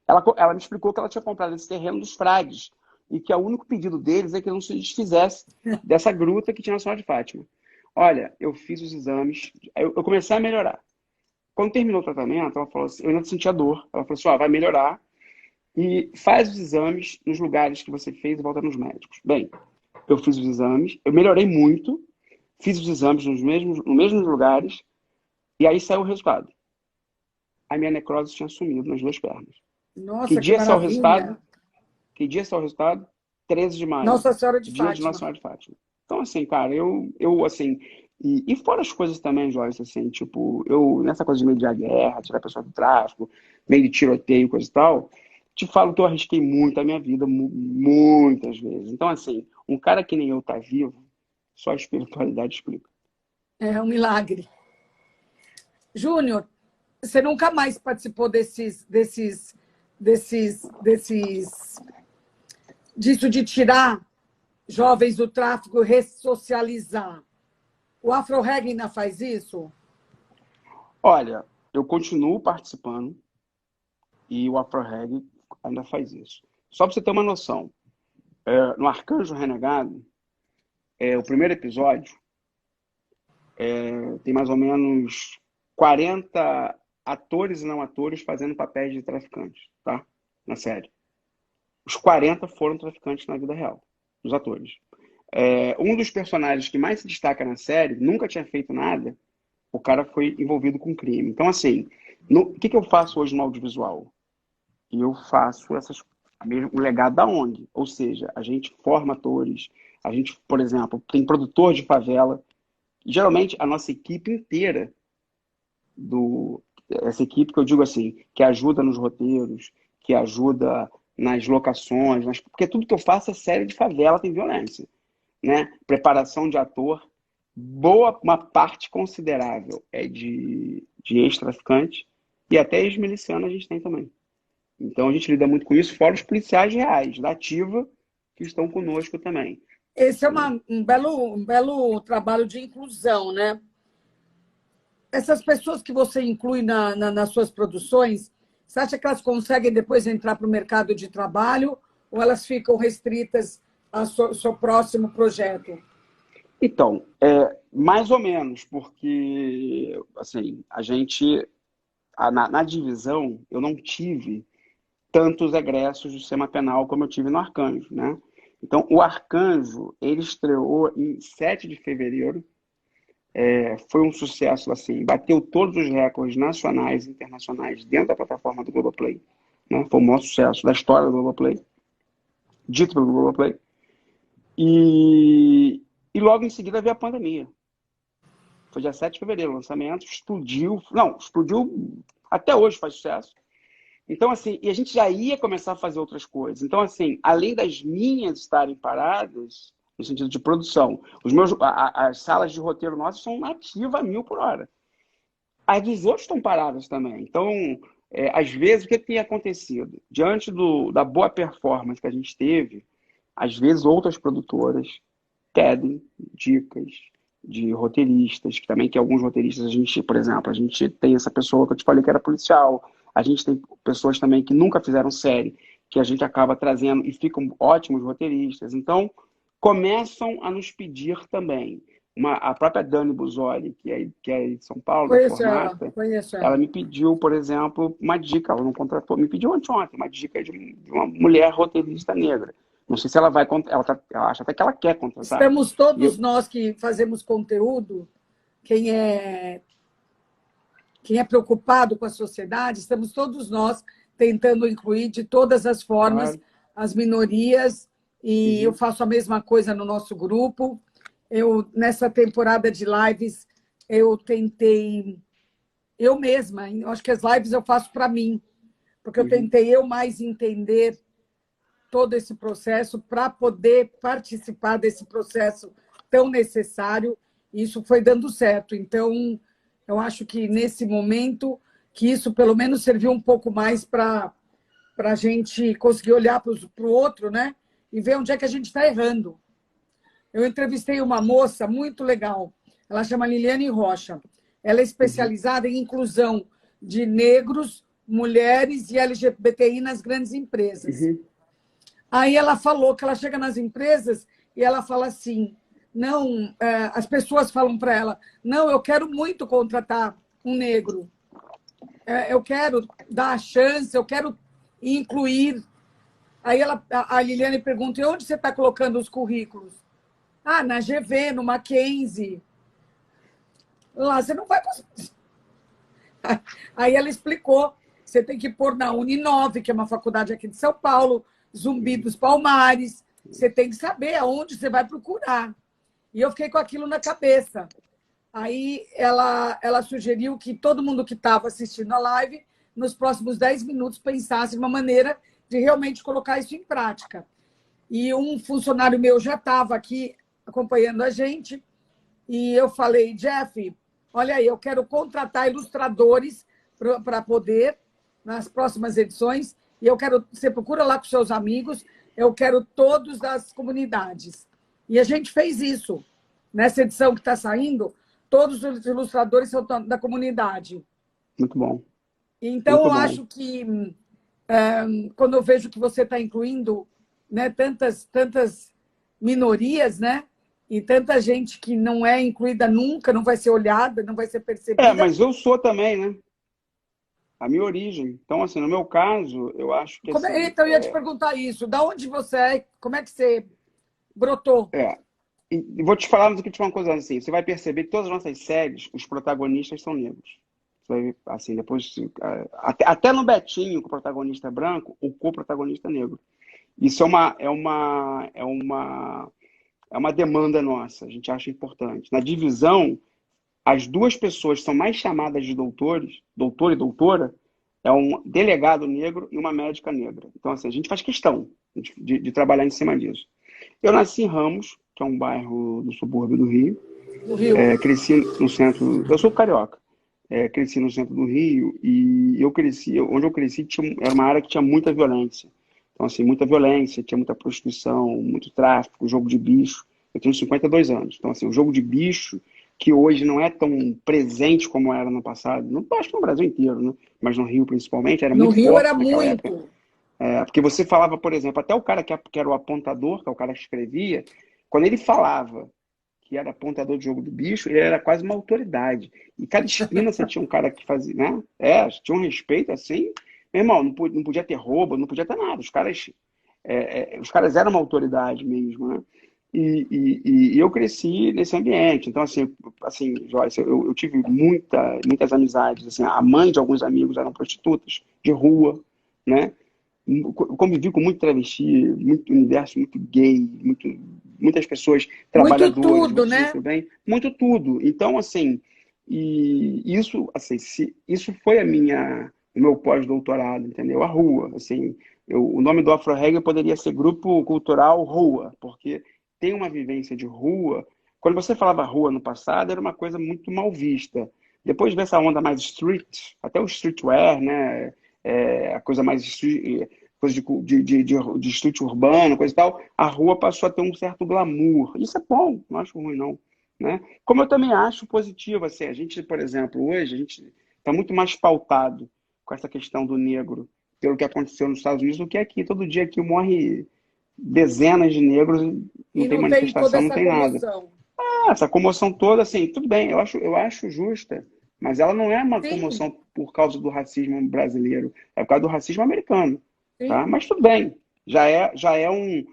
Ela me explicou que ela tinha comprado esse terreno dos frades. E que o único pedido deles é que não se desfizesse dessa gruta que tinha na Nossa Senhora de Fátima. Olha, eu fiz os exames, eu comecei a melhorar. Quando terminou o tratamento, ela falou assim, eu ainda sentia dor. Ela falou assim, vai melhorar e faz os exames nos lugares que você fez e volta nos médicos. Bem, eu fiz os exames, eu melhorei muito, fiz os exames nos mesmos lugares e aí saiu o resultado. A minha necrose tinha sumido nas 2 pernas. Nossa, Que que dia saiu o maravilha. resultado? Que dia saiu o resultado? 13 de maio. Nossa Senhora de Dia de Fátima. Nossa Senhora de Fátima. Então, assim, cara, eu assim... E fora as coisas também, Joyce, assim, tipo, nessa coisa de mediar guerra, tirar a pessoa do tráfico, meio de tiroteio, coisa e tal, te falo que eu arrisquei muito a minha vida, muitas vezes. Então, assim, um cara que nem eu tá vivo, só a espiritualidade explica. É um milagre. Júnior, você nunca mais participou disso de tirar jovens do tráfico e ressocializar. O Afro-Reggae ainda faz isso? Olha, eu continuo participando e o Afro-Reggae ainda faz isso. Só para você ter uma noção, no Arcanjo Renegado, o primeiro episódio, tem mais ou menos 40 atores e não atores fazendo papéis de traficantes, tá? Na série. Os 40 foram traficantes na vida real, os atores. Um dos personagens que mais se destaca na série nunca tinha feito nada, o cara foi envolvido com crime. Então, assim, o que eu faço hoje no audiovisual? Eu faço o legado da ONG. Ou seja, a gente forma atores, a gente, por exemplo, tem produtor de favela. Geralmente, a nossa equipe inteira, essa equipe que eu digo assim, que ajuda nos roteiros, que ajuda nas locações, porque tudo que eu faço é série de favela, tem violência. Né? Preparação de ator, uma parte considerável é de ex-traficante e até ex-miliciano a gente tem também. Então a gente lida muito com isso, fora os policiais reais, da ativa, que estão conosco também. Esse é um belo trabalho de inclusão, né? Essas pessoas que você inclui nas suas produções, você acha que elas conseguem depois entrar para o mercado de trabalho ou elas ficam restritas ao seu próximo projeto? Então, mais ou menos, porque assim, a gente, na divisão, eu não tive tantos egressos do sistema penal como eu tive no Arcanjo, né? Então, o Arcanjo, ele estreou em 7 de fevereiro, foi um sucesso, assim, bateu todos os recordes nacionais e internacionais dentro da plataforma do Globoplay, né? Foi o maior sucesso da história do Globoplay, dito pelo Globoplay. E logo em seguida veio a pandemia. Foi dia 7 de fevereiro o lançamento, explodiu. Não, explodiu, até hoje faz sucesso. Então, assim, e a gente já ia começar a fazer outras coisas. Então, assim, além das minhas estarem paradas, no sentido de produção, as salas de roteiro nossas são nativas a 1000 por hora. As dos outros estão paradas também. Então, às vezes, o que tem acontecido? Diante da boa performance que a gente teve, às vezes outras produtoras pedem dicas de roteiristas, que também que alguns roteiristas, a gente, por exemplo, a gente tem essa pessoa que eu te falei que era policial, a gente tem pessoas também que nunca fizeram série, que a gente acaba trazendo e ficam ótimos roteiristas. Então, começam a nos pedir também. A própria Dani Busoli, que é de São Paulo, da Conheço ela, Formata, conheço ela ela. me pediu, por exemplo, uma dica. Ela não contratou, me pediu anteontem uma dica de uma mulher roteirista negra. Não sei se ela vai, ela acha até que ela quer contratar. Estamos E todos eu, nós que fazemos conteúdo, quem é, quem é preocupado com a sociedade, estamos todos nós tentando incluir de todas as formas claro, as minorias, e eu uhum, faço a mesma coisa no nosso grupo. Eu, nessa temporada de lives, eu tentei, eu mesma, eu acho que as lives eu faço para mim, porque eu uhum. tentei eu mais entender todo esse processo para poder participar desse processo tão necessário. E isso foi dando certo. Então, eu acho que nesse momento, que isso pelo menos serviu um pouco mais para a gente conseguir olhar para o outro, né? E ver onde é que a gente está errando. Eu entrevistei uma moça muito legal. Ela chama Liliane Rocha. Ela é Uhum, especializada em inclusão de negros, mulheres e LGBTI nas grandes empresas. uhum. Aí ela falou que ela chega nas empresas e ela fala assim, não, as pessoas falam para ela, não, eu quero muito contratar um negro, eu quero dar a chance, eu quero incluir. Aí a Liliane pergunta, e onde você está colocando os currículos? Ah, na GV, no Mackenzie. Lá você não vai conseguir. Aí ela explicou, você tem que pôr na Uninove, que é uma faculdade aqui de São Paulo, Zumbi dos Palmares, você tem que saber aonde você vai procurar. E eu fiquei com aquilo na cabeça. Aí ela sugeriu que todo mundo que estava assistindo a live, nos próximos 10 minutos, pensasse de uma maneira de realmente colocar isso em prática. E um funcionário meu já estava aqui acompanhando a gente, e eu falei, Jeff, olha aí, eu quero contratar ilustradores para poder, nas próximas edições, e eu quero, você procura lá com seus amigos, eu quero todos das comunidades. E a gente fez isso. Nessa edição que está saindo, todos os ilustradores são da comunidade. Muito bom, Então, muito eu bom. acho que, quando eu vejo que você está incluindo, né, tantas minorias, né, e tanta gente que não é incluída nunca, não vai ser olhada, não vai ser É, percebida. mas eu sou também, né? A minha origem. Então, assim, no meu caso, eu acho que, assim, Então, eu ia te perguntar isso. Da onde você é? Como é que você brotou? e vou te falar mas uma coisa assim, você vai perceber que todas as nossas séries, os protagonistas são negros. Você vai ver, assim, depois, até no Betinho, que o protagonista é branco, o co-protagonista é negro. Isso é uma demanda nossa, a gente acha importante. Na divisão, as duas pessoas que são mais chamadas de doutores, doutor e doutora, é um delegado negro e uma médica negra. Então, assim, a gente faz questão de trabalhar em cima disso. Eu nasci em Ramos, que é um bairro do subúrbio do Rio. Do Rio. Cresci no centro. Eu sou carioca. Cresci no centro do Rio e onde eu cresci era uma área que tinha muita violência. Então, assim, muita violência, tinha muita prostituição, muito tráfico, jogo de bicho. Eu tenho 52 anos. Então, assim, o jogo de bicho, que hoje não é tão presente como era no passado, não, acho que no Brasil inteiro, né? Mas no Rio principalmente, era No muito Rio era forte naquela época. muito. Porque você falava, por exemplo, até o cara que era o apontador, que é o cara que escrevia, quando ele falava que era apontador de jogo do bicho, ele era quase uma autoridade. E cada esquina você tinha um cara que fazia, né? Tinha um respeito assim. Meu irmão, não podia ter roubo, não podia ter nada. Os caras eram uma autoridade mesmo, né? E eu cresci nesse ambiente. Então, assim, Joyce, eu tive muitas amizades. Assim, a mãe de alguns amigos eram prostitutas de rua, né? Convivi com muito travesti, muito universo muito gay, muitas pessoas Muito trabalhadoras, tudo, muita gente né? do bem, muito tudo. Então, assim, e isso, assim, isso foi o meu pós-doutorado, entendeu? A rua, assim, o nome do Afro Reggae poderia ser Grupo Cultural Rua, porque tem uma vivência de rua. Quando você falava rua no passado, era uma coisa muito mal vista. Depois dessa onda mais street, até o streetwear, né? A coisa mais coisa de street urbano, coisa e tal, a rua passou a ter um certo glamour. Isso é bom, não acho ruim, não. Né? Como eu também acho positivo, assim, a gente, por exemplo, hoje, a gente está muito mais pautado com essa questão do negro, pelo que aconteceu nos Estados Unidos, do que aqui. Todo dia aqui morre. dezenas de negros, E não tem não tem toda manifestação, não essa tem nada. comoção. Essa comoção toda, assim, tudo bem, eu acho justa, mas ela não é uma Sim, comoção por causa do racismo brasileiro, é por causa do racismo americano, tá? sim. Mas tudo bem, já é um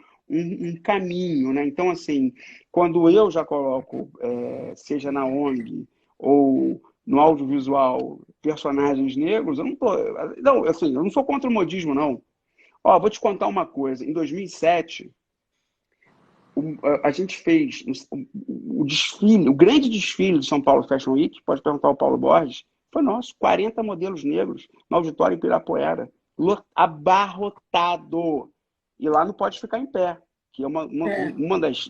caminho, né? Então, assim, quando eu já coloco, seja na ONG ou no audiovisual, personagens negros, eu não tô, não, assim, eu não sou contra o modismo, não. Ó, vou te contar uma coisa, em 2007 a gente fez o desfile, o grande desfile do São Paulo Fashion Week, pode perguntar ao Paulo Borges, foi nosso, 40 modelos negros no auditório em Pirapuera, abarrotado. E lá não pode ficar em pé, que é É, uma das.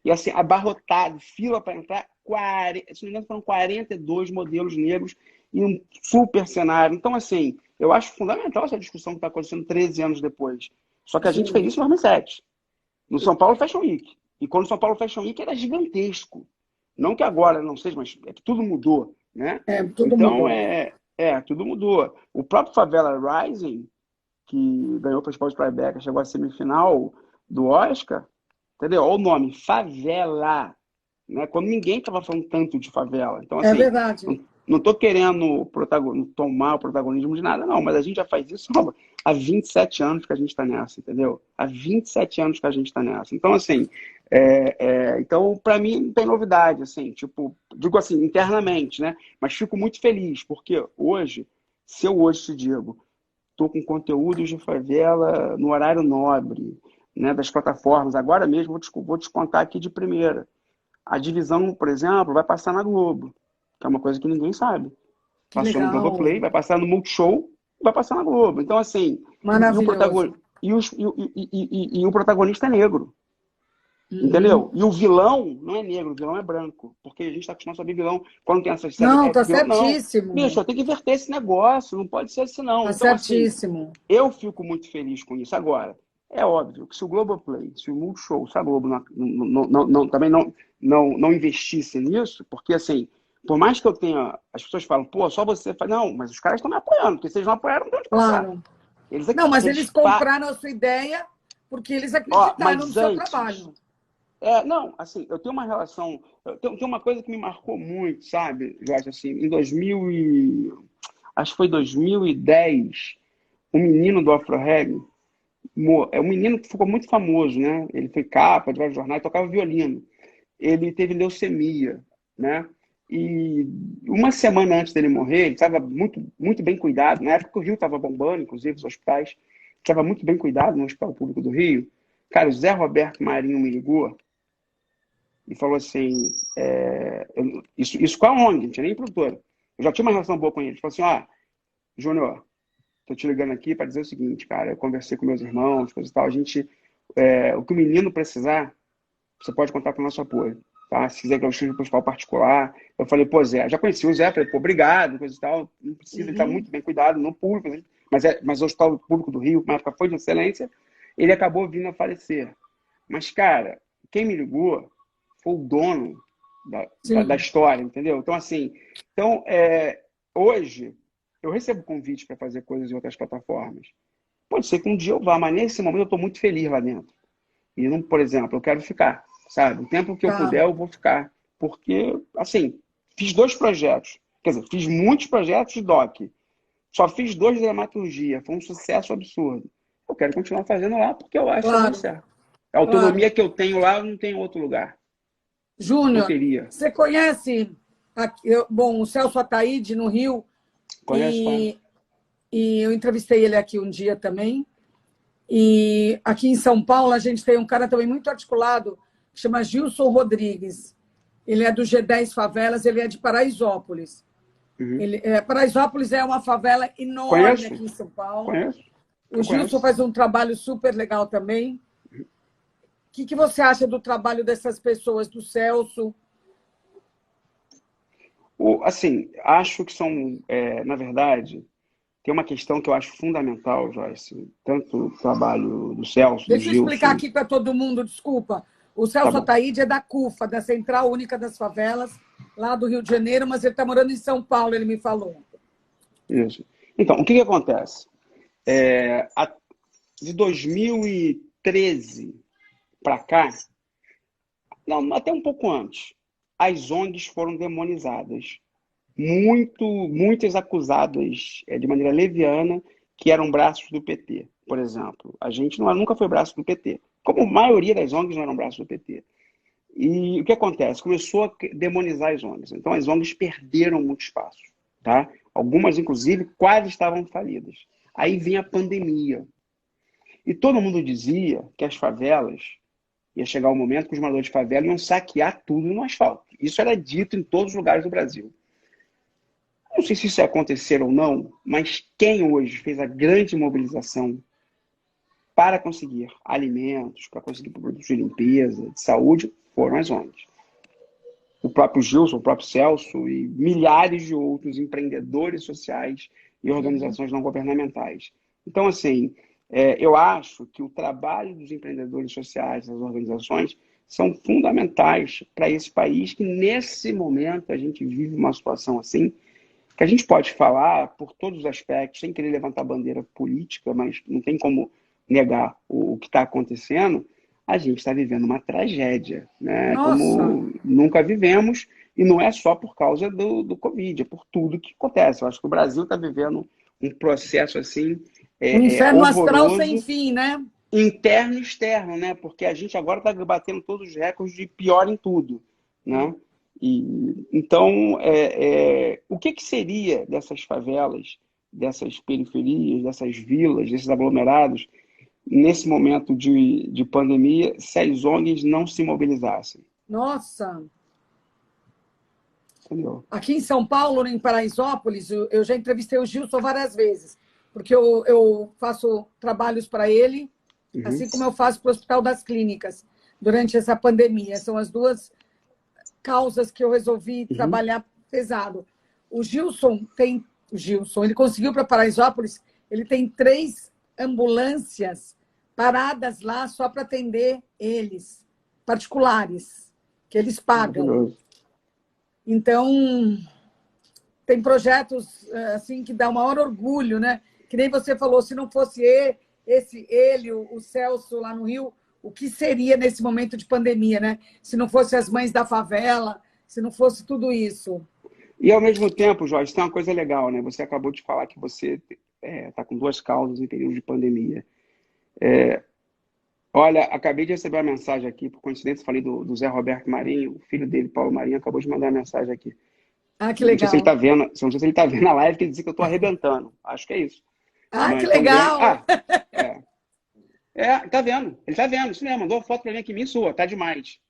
E assim, abarrotado, fila para entrar, 40, se não me engano, foram 42 modelos negros e um super cenário. Então, assim, eu acho fundamental essa discussão que está acontecendo 13 anos depois. Só que a gente fez sim. isso em 2007 no São Paulo Fashion Week. E quando o São Paulo Fashion Week era gigantesco. Não que agora não seja, mas é que tudo mudou, né? É, tudo Então, mudou. tudo mudou. O próprio Favela Rising, que ganhou o Festival de Tribeca, chegou à semifinal do Oscar, entendeu? Olha o nome, Favela, né? Quando ninguém estava falando tanto de favela. Então, É assim, verdade. não estou querendo tomar o protagonismo de nada, não, mas a gente já faz isso há 27 anos que a gente está nessa, entendeu? Há 27 anos que a gente está nessa. Então, assim, então, para mim, não tem novidade, assim, tipo, digo assim, internamente, né? Mas fico muito feliz, porque hoje, se eu hoje te digo, estou com conteúdos de favela no horário nobre, né, das plataformas, agora mesmo vou te contar aqui de primeira. A divisão, por exemplo, vai passar na Globo, que é uma coisa que ninguém sabe. Que Passou no legal. Globoplay, vai passar no Multishow, vai passar na Globo. Então, assim, e o Maravilhoso. protagonista, e o protagonista é negro, entendeu? Uhum. E o vilão não é negro, o vilão é branco. Porque a gente está acostumado a saber vilão. Quando tem essas séries, Não, tá vilão. Não, bicho, certíssimo. eu tenho que inverter esse negócio, não pode ser assim, não. Tá Então, assim, certíssimo. eu fico muito feliz com isso. Agora, é óbvio que se o Globoplay, se o Multishow, se a Globo também não investisse nisso, porque assim, por mais que eu tenha. As pessoas falam, pô, só você faz. Não, mas os caras estão me apoiando, porque se eles não apoiaram, não tem onde passar. Claro. Eles, Não, mas eles eles compraram a sua ideia porque eles Ó, acreditaram no mas seu antes. trabalho. Não, assim, eu tenho uma relação. Tem uma coisa que me marcou muito, sabe, Jorge, assim, em 2000 acho que foi 2010, um menino do Afro Reggae. É um menino que ficou muito famoso, né? Ele foi capa de vários jornais, tocava violino. Ele teve leucemia, né? E uma semana antes dele morrer, ele estava muito, muito bem cuidado. Na época que o Rio estava bombando, inclusive os hospitais, estava muito bem cuidado no Hospital Público do Rio. Cara, o Zé Roberto Marinho me ligou e falou assim: isso com a ONG, não tinha nem produtora. Eu já tinha uma relação boa com ele. Ele falou assim: Júnior, tô te ligando aqui para dizer o seguinte, cara. Eu conversei com meus irmãos, coisa e tal. O que o menino precisar, você pode contar com o nosso apoio. Tá? Se quiser que eu esteja no hospital particular. Eu falei, pô, Zé, já conheci o Zé, falei, pô, obrigado, coisa e tal. Não precisa, ele está Uhum. muito bem cuidado, no público, mas o Hospital Público do Rio, na época foi de excelência, ele acabou vindo a falecer. Mas, cara, quem me ligou foi o dono da Sim, história, entendeu? Então, assim, então, hoje, eu recebo convite para fazer coisas em outras plataformas. Pode ser que um dia eu vá, mas nesse momento eu estou muito feliz lá dentro. E, não, por exemplo, eu quero ficar, sabe? O tempo que eu tá. puder, eu vou ficar. Porque, assim, fiz 2 projetos. Quer dizer, fiz muitos projetos de doc. Só fiz 2 de dramaturgia. Foi um sucesso absurdo. Eu quero continuar fazendo lá porque eu acho que está dando Claro, certo. A claro. autonomia que eu tenho lá, eu não tenho em outro lugar. Não Júnior, teria. você conhece bom, o Celso Ataíde no Rio Conhece, claro? e, e eu entrevistei ele aqui um dia também. E aqui em São Paulo a gente tem um cara também muito articulado que chama Gilson Rodrigues. Ele é do G10 Favelas, ele é de Paraisópolis. Uhum. Paraisópolis é uma favela enorme Conheço? aqui em São Paulo. Conheço. O Eu Gilson conheço. faz um trabalho super legal também. O que você acha do trabalho dessas pessoas, do Celso? Assim, acho que são, na verdade, tem uma questão que eu acho fundamental, Joyce. Tanto o trabalho do Celso, do Deixa eu explicar Gilson. aqui para todo mundo, desculpa. O Tá Celso bom. Ataíde é da CUFA, da Central Única das Favelas, lá do Rio de Janeiro, mas ele está morando em São Paulo, ele me falou. Isso. Então, o que que acontece? É, de 2013 2013 para cá, não, até um pouco antes, as ONGs foram demonizadas. Muitas acusadas de maneira leviana que eram braços do PT, por exemplo. A gente nunca foi braço do PT, como a maioria das ONGs não eram braços do PT. E o que acontece? Começou a demonizar as ONGs. Então, as ONGs perderam muito espaço. Tá? Algumas, inclusive, quase estavam falidas. Aí vinha a pandemia. E todo mundo dizia que as favelas, ia chegar o momento que os moradores de favela iam saquear tudo no asfalto. Isso era dito em todos os lugares do Brasil. Não sei se isso ia acontecer ou não, mas quem hoje fez a grande mobilização para conseguir alimentos, para conseguir produtos de limpeza, de saúde, foram as ONGs. O próprio Gilson, o próprio Celso e milhares de outros empreendedores sociais e organizações não governamentais. Então, assim, eu acho que o trabalho dos empreendedores sociais, das organizações, são fundamentais para esse país que, nesse momento, a gente vive uma situação assim, que a gente pode falar por todos os aspectos, sem querer levantar bandeira política, mas não tem como negar o que está acontecendo. A gente está vivendo uma tragédia, né? Como nunca vivemos, e não é só por causa do Covid, é por tudo que acontece. Eu acho que o Brasil está vivendo um processo assim um inferno astral horroroso, sem fim, né? interno e externo, né? Porque a gente agora está batendo todos os recordes de pior em tudo, né? Então, o que seria dessas favelas, dessas periferias, dessas vilas, desses aglomerados, nesse momento de pandemia, se as ONGs não se mobilizassem? Nossa! Entendeu? Aqui em São Paulo, em Paraisópolis, eu já entrevistei o Gilson várias vezes, porque eu faço trabalhos para ele, assim como eu faço para o Hospital das Clínicas, durante essa pandemia. São as duas causas que eu resolvi trabalhar pesado. O Gilson, ele conseguiu para Paraisópolis, ele tem 3 ambulâncias paradas lá só para atender eles, particulares, que eles pagam. Então, tem projetos assim que dá o maior orgulho, né? Que nem você falou, se não fosse ele, o Celso lá no Rio, o que seria nesse momento de pandemia, né? Se não fosse as mães da favela, se não fosse tudo isso. E, ao mesmo tempo, Jorge, tem uma coisa legal, né? Você acabou de falar que você está com 2 causas em período de pandemia. Olha, acabei de receber uma mensagem aqui, por coincidência, falei do Zé Roberto Marinho, o filho dele, Paulo Marinho, acabou de mandar uma mensagem aqui. Ah, que legal. Não sei se ele está vendo, não sei se ele tá vendo a live, que ele diz que eu estou arrebentando. Acho que é isso. Ah, mas que legal! Tá vendo. Ele tá vendo. Isso mesmo, mandou foto para mim aqui, minha sua, tá demais.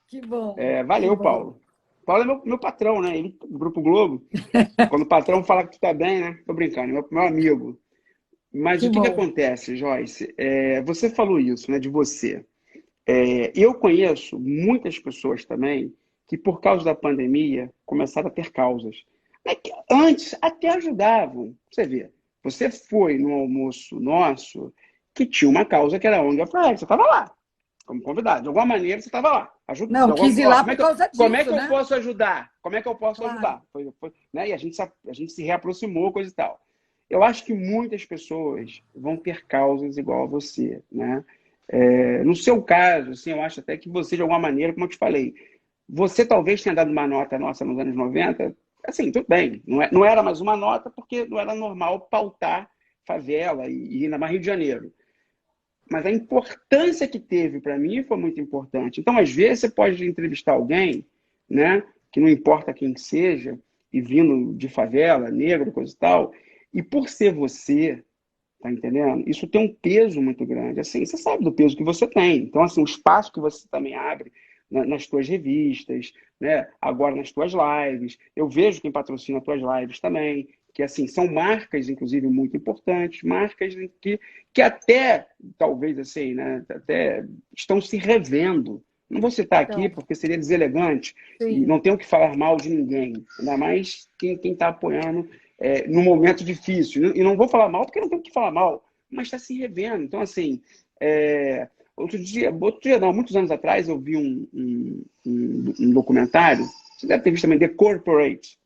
Que bom. Valeu, que bom. Paulo. Paulo é meu patrão, né? Ele, do Grupo Globo. Quando o patrão fala que tu tá bem, né? Tô brincando, meu amigo. Mas o que acontece, Joyce? Você falou isso, né? De você. Eu conheço muitas pessoas também que, por causa da pandemia, começaram a ter causas. Mas que antes até ajudavam. Você vê, você foi no almoço nosso que tinha uma causa que era a ONG Afro. Você estava lá, como convidado. De alguma maneira, você estava lá. Não, quis ir lá por causa disso, como é que né? eu posso ajudar? Como é que eu posso ajudar? Né? E a gente se reaproximou, coisa e tal. Eu acho que muitas pessoas vão ter causas igual a você, né? No seu caso, assim, eu acho até que você, de alguma maneira, como eu te falei, você talvez tenha dado uma nota nossa nos anos 90, assim, tudo bem, não era mais uma nota porque não era normal pautar favela e ainda mais Rio de Janeiro. Mas a importância que teve para mim foi muito importante. Então, às vezes, você pode entrevistar alguém, né, que não importa quem que seja, e vindo de favela, negro, coisa e tal, e por ser você, tá entendendo? Isso tem um peso muito grande. Assim, você sabe do peso que você tem. Então, assim, o espaço que você também abre nas tuas revistas, né? Agora nas tuas lives. Eu vejo quem patrocina as tuas lives também, que assim, são marcas, inclusive, muito importantes, marcas que até, talvez assim, né? Até estão se revendo. Não vou citar aqui porque seria deselegante e não tenho que falar mal de ninguém, ainda mais quem está apoiando num momento difícil. E não vou falar mal porque não tenho que falar mal, mas está se revendo. Então, assim, outro dia não, muitos anos atrás, eu vi um documentário, você deve ter visto também, The Corporate,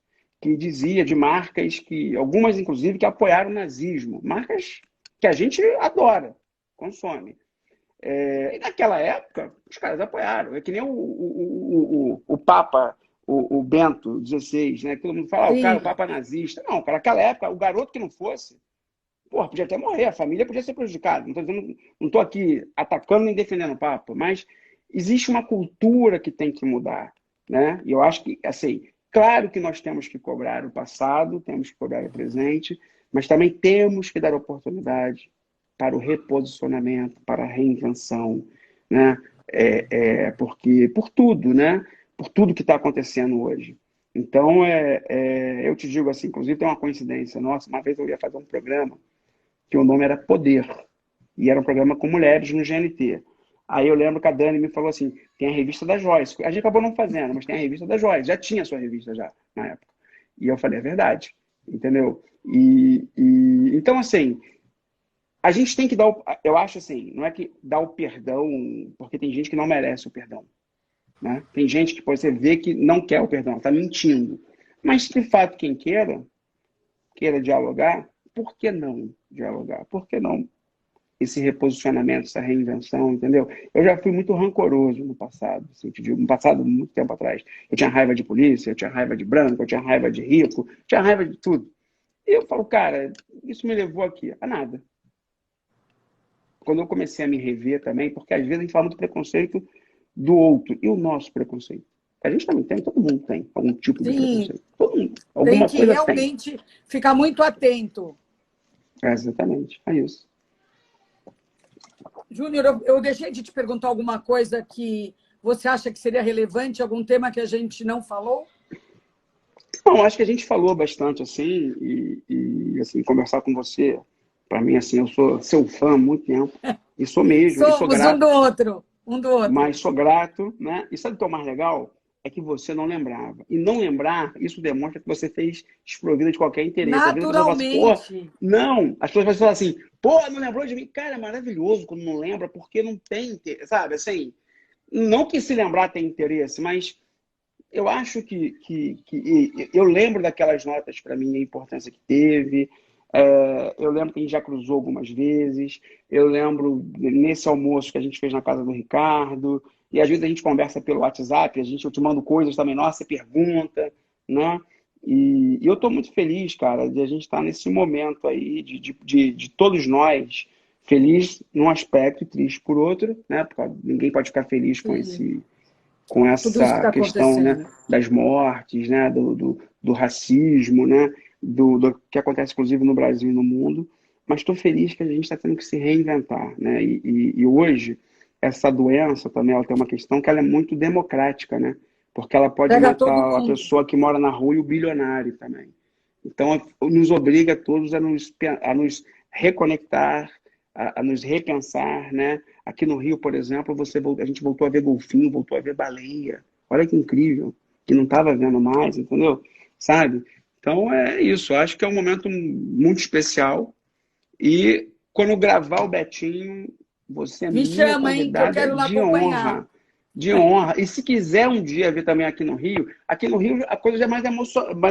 que dizia de marcas que, algumas inclusive, que apoiaram o nazismo. Marcas que a gente adora, consome. E naquela época, os caras apoiaram. É que nem o Papa, o Bento XVI, né? Todo mundo fala, o cara, o Sim, Papa nazista. Não, cara, naquela época, o garoto que não fosse, porra, podia até morrer, a família podia ser prejudicada. Não estou aqui atacando nem defendendo o Papa, mas existe uma cultura que tem que mudar, né? E eu acho que, assim, claro que nós temos que cobrar o passado, temos que cobrar o presente, mas também temos que dar oportunidade para o reposicionamento, para a reinvenção, né? Porque por tudo, né? Por tudo que está acontecendo hoje. Então, eu te digo assim, inclusive tem uma coincidência. Nossa, uma vez eu ia fazer um programa que o nome era Poder, e era um programa com mulheres no GNT. Aí eu lembro que a Dani me falou assim, tem a revista da Joyce. A gente acabou não fazendo, mas tem a revista da Joyce. Já tinha a sua revista já, na época. E eu falei, é verdade, entendeu? Então, assim, a gente tem que dar, eu acho assim, não é que dar o perdão, porque tem gente que não merece o perdão, né? Tem gente que você vê que não quer o perdão, está mentindo. Mas, de fato, quem queira dialogar, por que não dialogar? Por que não esse reposicionamento, essa reinvenção, entendeu? Eu já fui muito rancoroso no passado, assim, te digo, no passado, muito tempo atrás. Eu tinha raiva de polícia, eu tinha raiva de branco, eu tinha raiva de rico, eu tinha raiva de tudo. E eu falo, cara, isso me levou aqui a nada. Quando eu comecei a me rever também, porque às vezes a gente fala muito preconceito do outro, e o nosso preconceito? A gente também tem, todo mundo tem algum tipo de sim. preconceito. Todo mundo, Tem alguma que coisa tem. realmente ficar muito atento. Exatamente, é isso. Júnior, eu deixei de te perguntar alguma coisa que você acha que seria relevante, algum tema que a gente não falou? Bom, acho que a gente falou bastante assim, assim, conversar com você, para mim, assim, eu sou seu fã há muito tempo, e sou mesmo, e sou Somos um do grato, outro, um do outro. mas sou grato, né? E sabe o que é o mais legal? É que você não lembrava. E não lembrar, isso demonstra que você fez desprovida de qualquer interesse. Às vezes a pessoa fala assim, pô, Naturalmente. não. As pessoas falam assim, pô, não lembrou de mim? Cara, é maravilhoso quando não lembra, porque não tem interesse, sabe? Assim, não que se lembrar tem interesse, mas eu acho que eu lembro daquelas notas para mim, a importância que teve. Eu lembro que a gente já cruzou algumas vezes. Eu lembro nesse almoço que a gente fez na casa do Ricardo. E às vezes a gente conversa pelo WhatsApp, eu te mando coisas também, nossa, você pergunta, né? E eu estou muito feliz, cara, de a gente estar nesse momento aí, de todos nós, feliz num aspecto e triste por outro, né? Porque ninguém pode ficar feliz Sim, com tudo isso que essa está questão, né, acontecendo. das mortes, né, do racismo, né, do que acontece inclusive no Brasil e no mundo, mas estou feliz que a gente está tendo que se reinventar, né, e hoje essa doença também ela tem uma questão que ela é muito democrática, né, porque ela pode Pega todo matar a mundo. pessoa que mora na rua e o bilionário também. Então, nos obriga a todos a nos reconectar, a nos repensar, né? Aqui no Rio, por exemplo, a gente voltou a ver golfinho, voltou a ver baleia. Olha que incrível, que não estava vendo mais, entendeu? Sabe? Então é isso. Acho que é um momento muito especial. E quando gravar o Betinho, você é Me minha chama, hein, que eu convidada quero lá de acompanhar. honra. De honra. E se quiser um dia vir também aqui no Rio a coisa já é mais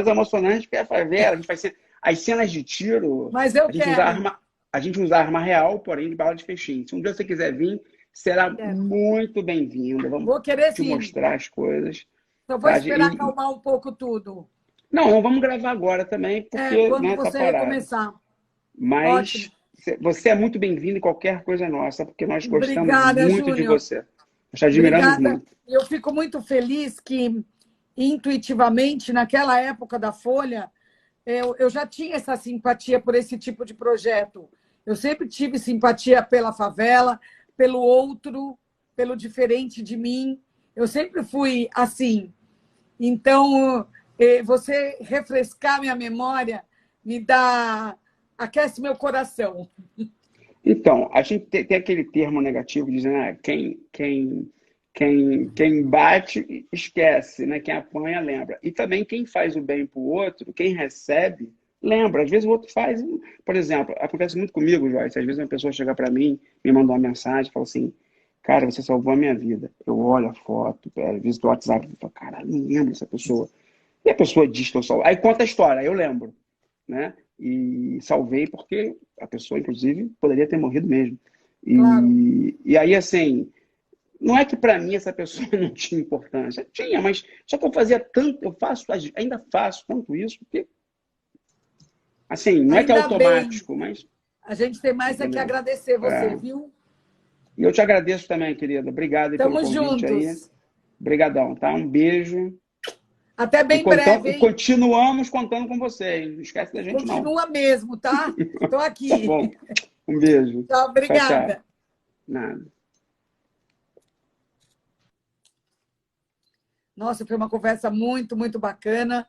emocionante que a favela. A gente faz as cenas de tiro, Mas eu a gente usa quero, arma, a gente usa arma real, porém de bala de feixinho. Se um dia você quiser vir, será quero. muito bem-vindo. Vamos Vou querer te sim. mostrar as coisas. Só vou Tá? esperar acalmar um pouco tudo. Não, não vamos gravar agora também, porque, Quando né, tá você parado. recomeçar. Mas Ótimo. você é muito bem-vindo em qualquer coisa nossa, porque nós gostamos Obrigada, muito de Júnior. você. Nós te admiramos Obrigada. muito. Eu fico muito feliz que, intuitivamente, naquela época da Folha, eu já tinha essa simpatia por esse tipo de projeto. Eu sempre tive simpatia pela favela, pelo outro, pelo diferente de mim. Eu sempre fui assim. Então, você refrescar minha memória me dá, aquece meu coração. Então, a gente tem aquele termo negativo dizendo, quem bate, esquece, né? Quem apanha, lembra. E também quem faz o bem para o outro, quem recebe, lembra. Às vezes o outro faz. Por exemplo, acontece muito comigo, Joyce. Às vezes uma pessoa chega para mim, me manda uma mensagem, fala assim, cara, você salvou a minha vida. Eu olho a foto, às vezes do WhatsApp, e falo, caralho, não lembro dessa pessoa. E a pessoa diz que eu salvei. Aí conta a história, aí eu lembro, né? E salvei porque a pessoa, inclusive, poderia ter morrido mesmo. Claro. E aí, assim, não é que para mim essa pessoa não tinha importância. Tinha, mas só que eu fazia tanto, eu faço, ainda faço tanto isso, porque, assim, não é que é Ainda bem. automático, mas, A gente tem mais é que entendeu? agradecer você, É. viu? E eu te agradeço também, querida. Obrigado aí pelo Tamo convite aí. juntos. Obrigadão, tá? Um beijo. Até bem breve, E hein? continuamos contando com você, hein? Não esquece da gente, não. Continua mesmo, tá? Tô Tá aqui. bom. Um beijo. Tchau, Tchau, tchau. obrigada. Nada. Nossa, foi uma conversa muito, muito bacana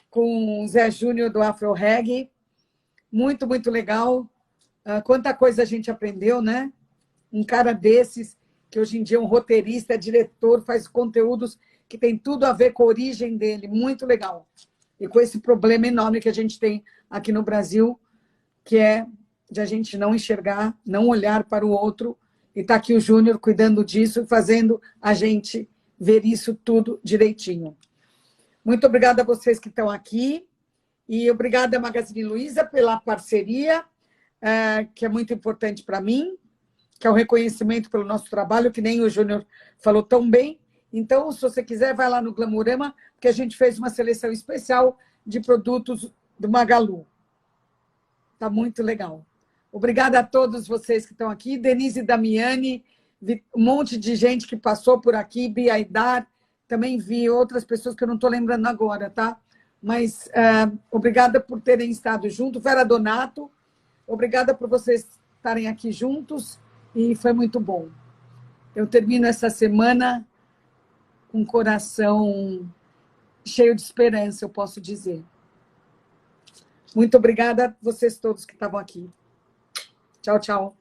com o Zé Júnior do Afro Reggae. Muito, muito legal. Quanta coisa a gente aprendeu, né? Um cara desses, que hoje em dia é um roteirista, é diretor, faz conteúdos que tem tudo a ver com a origem dele. Muito legal. E com esse problema enorme que a gente tem aqui no Brasil, que é de a gente não enxergar, não olhar para o outro. E está aqui o Júnior cuidando disso, fazendo a gente ver isso tudo direitinho. Muito obrigada a vocês que estão aqui. E obrigada, Magazine Luiza, pela parceria, que é muito importante para mim, que é o reconhecimento pelo nosso trabalho, que nem o Júnior falou tão bem. Então, se você quiser, vai lá no Glamurama, que a gente fez uma seleção especial de produtos do Magalu. Está muito legal. Obrigada a todos vocês que estão aqui. Denise Damiani, vi um monte de gente que passou por aqui, Bia Aidar, também vi outras pessoas que eu não estou lembrando agora, tá? Mas obrigada por terem estado junto. Vera Donato, obrigada por vocês estarem aqui juntos e foi muito bom. Eu termino essa semana com o coração cheio de esperança, eu posso dizer. Muito obrigada a vocês todos que estavam aqui. Tchau, tchau.